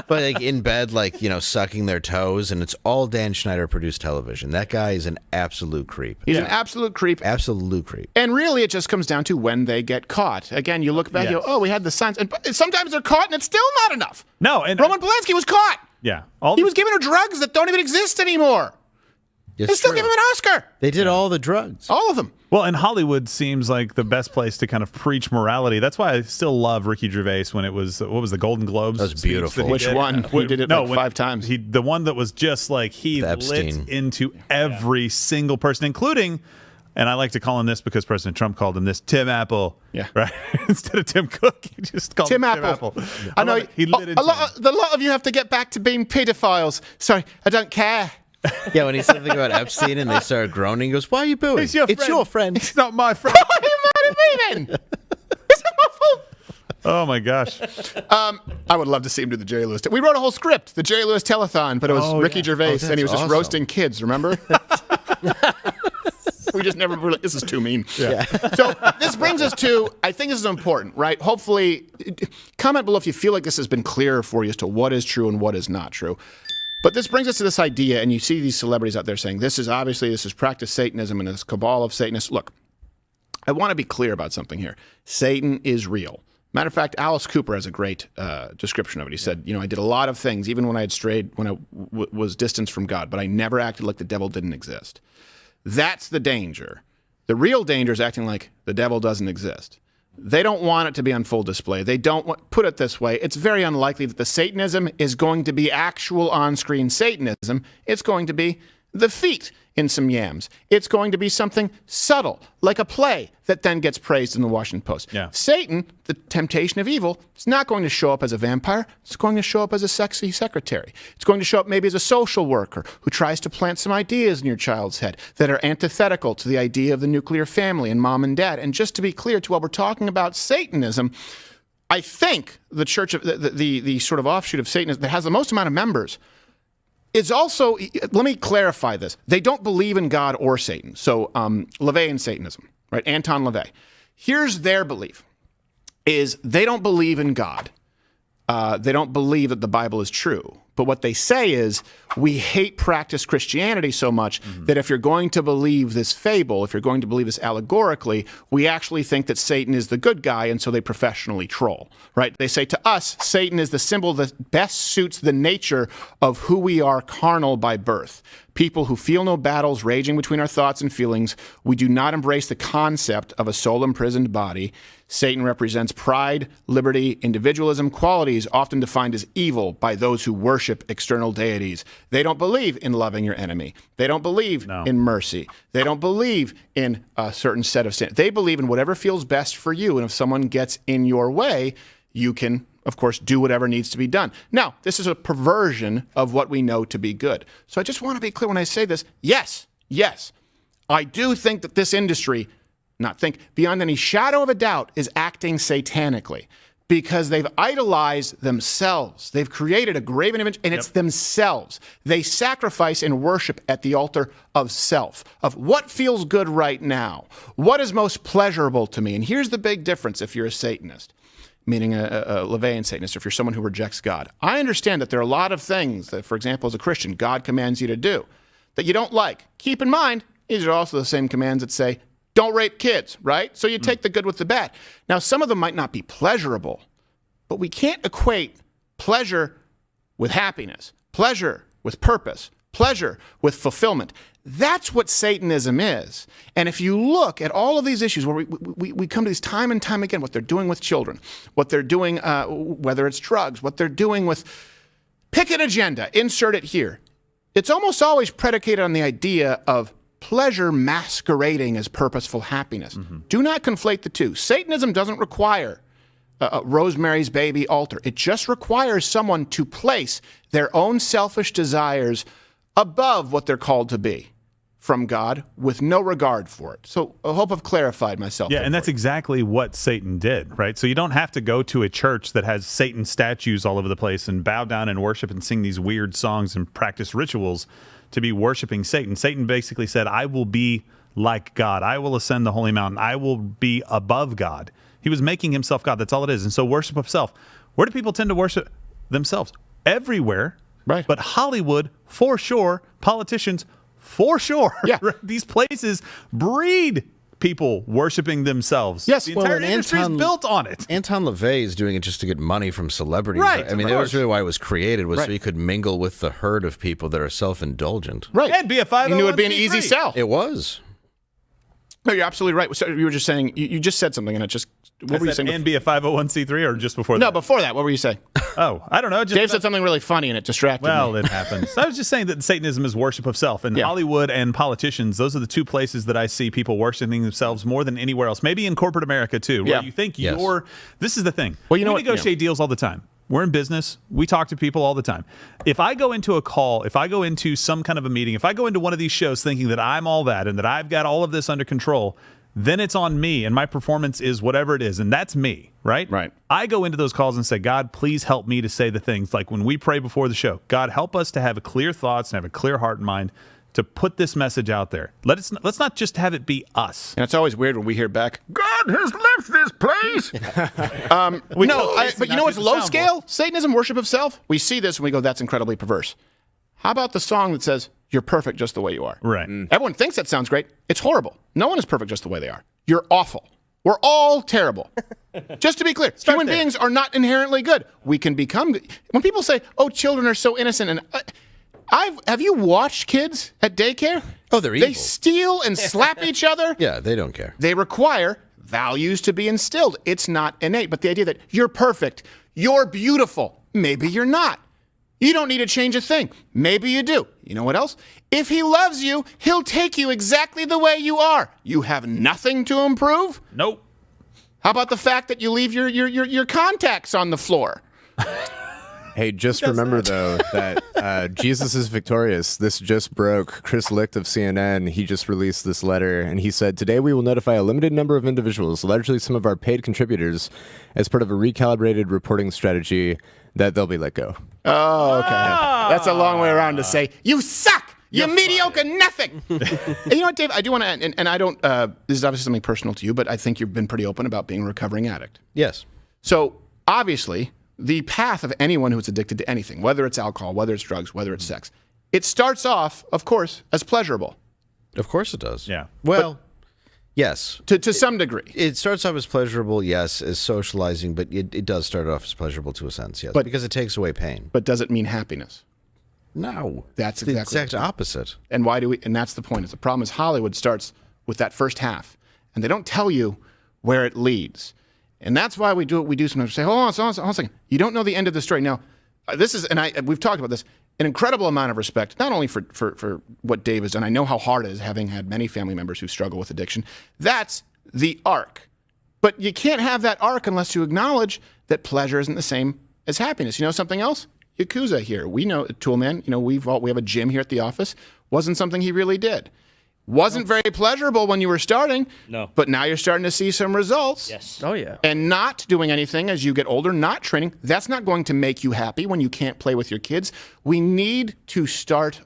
But like in bed, like, sucking their toes. And it's all Dan Schneider produced television. That guy is an absolute creep. He's an absolute creep. Absolute creep. And really, it just comes down to when they get caught. Again, you look back, you Yes. go, oh, we had the signs. And sometimes they're caught, and it's still not enough. No, and Roman Polanski was caught. yeah, He was giving her drugs that don't even exist anymore. They still give him an Oscar. They did all the drugs. All of them. Well, and Hollywood seems like the best place to kind of preach morality. That's why I still love Ricky Gervais when it was, what was the Golden Globes? That was speech beautiful. he Which did? one? He did it like 5 times. The one that was just like he lit Epstein. into every single person, including, and I like to call him this because President Trump called him this, Tim Apple. Yeah. Right? Instead of Tim Cook, he just called Tim him Apple. Tim Apple. I know. love it. He lit into him. The lot of you have to get back to being pedophiles. Sorry, I don't care. Yeah, when he said something about Epstein and they started groaning, he goes, "Why are you booing? It's your friend. It's not my friend. Why are you mad at me then? Is it my fault? Oh my gosh. I would love to see him do the Jerry Lewis. We wrote a whole script, the Jerry Lewis telethon, but it was Ricky Gervais, that's and he was just awesome. roasting kids. Remember? We just never really. This is too mean. Yeah. So this brings us to. I think this is important, right? Hopefully, comment below if you feel like this has been clearer for you as to what is true and what is not true. But this brings us to this idea, and you see these celebrities out there saying this is practice Satanism and this cabal of Satanists. Look, I want to be clear about something here. Satan is real. Matter of fact, Alice Cooper has a great description of it. He said, I did a lot of things, even when I had strayed, when I was distanced from God, but I never acted like the devil didn't exist. That's the danger. The real danger is acting like the devil doesn't exist. They don't want it to be on full display. They don't want, put it this way, it's very unlikely that the Satanism is going to be actual on-screen Satanism. It's going to be the feet in some yams. It's going to be something subtle, like a play that then gets praised in the Washington Post. Yeah. Satan, the temptation of evil, is not going to show up as a vampire. It's going to show up as a sexy secretary. It's going to show up maybe as a social worker who tries to plant some ideas in your child's head that are antithetical to the idea of the nuclear family and mom and dad. And just to be clear, while we're talking about Satanism, I think the church of the sort of offshoot of Satanism that has the most amount of members is also, let me clarify this. They don't believe in God or Satan. So LaVeyan Satanism, right? Anton LaVey. Here's their belief, is they don't believe in God. They don't believe that the Bible is true. But what they say is, we hate practice Christianity so much that if you're going to believe this fable, if you're going to believe this allegorically, we actually think that Satan is the good guy, and so they professionally troll, right? They say to us, Satan is the symbol that best suits the nature of who we are carnal by birth. People who feel no battles raging between our thoughts and feelings. We do not embrace the concept of a soul-imprisoned body. Satan represents pride, liberty, individualism, qualities often defined as evil by those who worship external deities. They don't believe in loving your enemy. They don't believe in mercy. They don't believe in a certain set of standards. They believe in whatever feels best for you. And if someone gets in your way, you can, of course, do whatever needs to be done. Now, this is a perversion of what we know to be good. So I just want to be clear when I say this. Yes, I do think that this industry, beyond any shadow of a doubt, is acting satanically because they've idolized themselves. They've created a graven image, and it's themselves. They sacrifice and worship at the altar of self, of what feels good right now, what is most pleasurable to me. And here's the big difference if you're a Satanist, meaning a LaVeyan Satanist, or if you're someone who rejects God. I understand that there are a lot of things that, for example, as a Christian, God commands you to do that you don't like. Keep in mind, these are also the same commands that say, don't rape kids, right? So you take the good with the bad. Now, some of them might not be pleasurable, but we can't equate pleasure with happiness, pleasure with purpose, pleasure with fulfillment. That's what Satanism is. And if you look at all of these issues where we come to these time and time again, what they're doing with children, what they're doing, whether it's drugs, what they're doing with, pick an agenda, insert it here. It's almost always predicated on the idea of pleasure masquerading as purposeful happiness. Do not conflate the two. Satanism doesn't require Rosemary's Baby altar. It just requires someone to place their own selfish desires above what they're called to be from God with no regard for it. So I hope I've clarified myself. Yeah, and that's exactly what Satan did, right? So you don't have to go to a church that has Satan statues all over the place and bow down and worship and sing these weird songs and practice rituals to be worshiping Satan. Satan basically said, I will be like God. I will ascend the holy mountain. I will be above God. He was making himself God. That's all it is. And so worship of self. Where do people tend to worship themselves? Everywhere. Right. But Hollywood, for sure. Politicians, for sure. Yeah. These places breed people worshiping themselves. Yes. The entire industry is built on it. Anton LaVey is doing it just to get money from celebrities. Right, I mean, of that course. was really why it was created, was so Right. you could mingle with the herd of people that are self-indulgent. Right. And be a 501c3. You knew it'd be an easy sell. It was. No, you're absolutely right. So you were just saying, you just said something, and it just, what were you saying? And be a 501c3 or just before that? No, before that, what were you saying? Oh, I don't know. Dave said something really funny, and it distracted me. Well, it happens. I was just saying that Satanism is worship of self. And Hollywood and politicians, those are the two places that I see people worshiping themselves more than anywhere else. Maybe in corporate America, too, where you think you're... This is the thing. Well, you know we negotiate deals all the time. We're in business. We talk to people all the time. If I go into a call, if I go into some kind of a meeting, if I go into one of these shows thinking that I'm all that and that I've got all of this under control, then it's on me, and my performance is whatever it is, and that's me, right? Right. I go into those calls and say, God, please help me to say the things. Like when we pray before the show, God, help us to have clear thoughts and have a clear heart and mind to put this message out there. Let's not just have it be us. And it's always weird when we hear back, God has left this place. but you know what's low scale? Satanism, worship of self. We see this and we go, that's incredibly perverse. How about the song that says, you're perfect just the way you are? Right. Everyone thinks that sounds great. It's horrible. No one is perfect just the way they are. You're awful. We're all terrible. Just to be clear, human beings are not inherently good. We can become good. When people say, oh, children are so innocent, and have you watched kids at daycare? Oh, they're evil. They steal and slap each other. Yeah, they don't care. They require values to be instilled. It's not innate. But the idea that you're perfect, you're beautiful, maybe you're not. You don't need to change a thing. Maybe you do. You know what else? If he loves you, he'll take you exactly the way you are. You have nothing to improve? Nope. How about the fact that you leave your contacts on the floor? Hey, just remember, though, that Jesus is victorious. This just broke. Chris Licht of CNN, he just released this letter, and he said, today we will notify a limited number of individuals, largely some of our paid contributors, as part of a recalibrated reporting strategy that they'll be let go. Oh, okay. That's a long way around to say, you suck! You're mediocre nothing! And you know what, Dave? I do want to, and I don't, this is obviously something personal to you, but I think you've been pretty open about being a recovering addict. Yes. So, obviously, the path of anyone who's addicted to anything, whether it's alcohol, whether it's drugs, whether it's sex, it starts off, of course, as pleasurable. Of course it does. Yeah. Well, yes. To some degree. It starts off as pleasurable, yes, as socializing, but it does start off as pleasurable to a sense, yes, because it takes away pain. But does it mean happiness? No. That's the exactly exact opposite. And why do we? And that's the point. Is the problem is Hollywood starts with that first half, and they don't tell you where it leads. And that's why we do what we do sometimes. We say, hold on a second. You don't know the end of the story. Now, this is, and we've talked about this, an incredible amount of respect, not only for what Dave has done. I know how hard it is, having had many family members who struggle with addiction. That's the arc. But you can't have that arc unless you acknowledge that pleasure isn't the same as happiness. You know something else? Yakuza here. We know, Toolman, we have a gym here at the office. Wasn't something he really did. Wasn't very pleasurable when you were starting. No. But now you're starting to see some results. Yes. Oh, yeah. And not doing anything as you get older, not training, that's not going to make you happy when you can't play with your kids. We need to start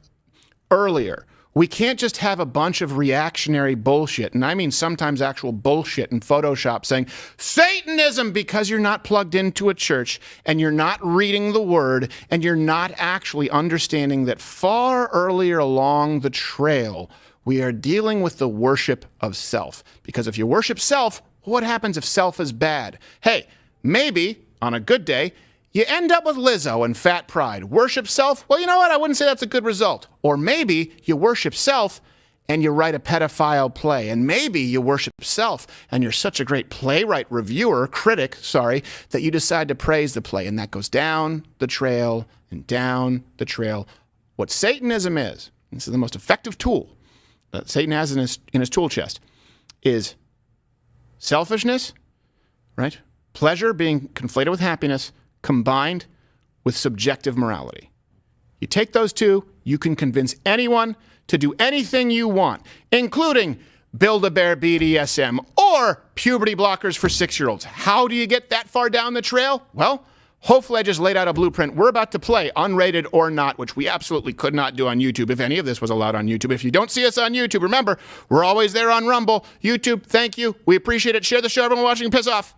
earlier. We can't just have a bunch of reactionary bullshit, and I mean sometimes actual bullshit in Photoshop saying Satanism because you're not plugged into a church and you're not reading the word and you're not actually understanding that far earlier along the trail, we are dealing with the worship of self. Because if you worship self, what happens if self is bad? Hey, maybe on a good day, you end up with Lizzo and fat pride. Worship self? Well, you know what? I wouldn't say that's a good result. Or maybe you worship self and you write a pedophile play. And maybe you worship self and you're such a great playwright, critic, that you decide to praise the play. And that goes down the trail and down the trail. What Satanism is, this is the most effective tool that Satan has in his tool chest, is selfishness, right? Pleasure being conflated with happiness, combined with subjective morality. You take those two, you can convince anyone to do anything you want, including Build-A-Bear BDSM or puberty blockers for 6-year-olds. How do you get that far down the trail? Well, hopefully I just laid out a blueprint. We're about to play unrated or not, which we absolutely could not do on YouTube if any of this was allowed on YouTube. If you don't see us on YouTube, remember, we're always there on Rumble. YouTube, thank you. We appreciate it. Share the show. Everyone watching, piss off.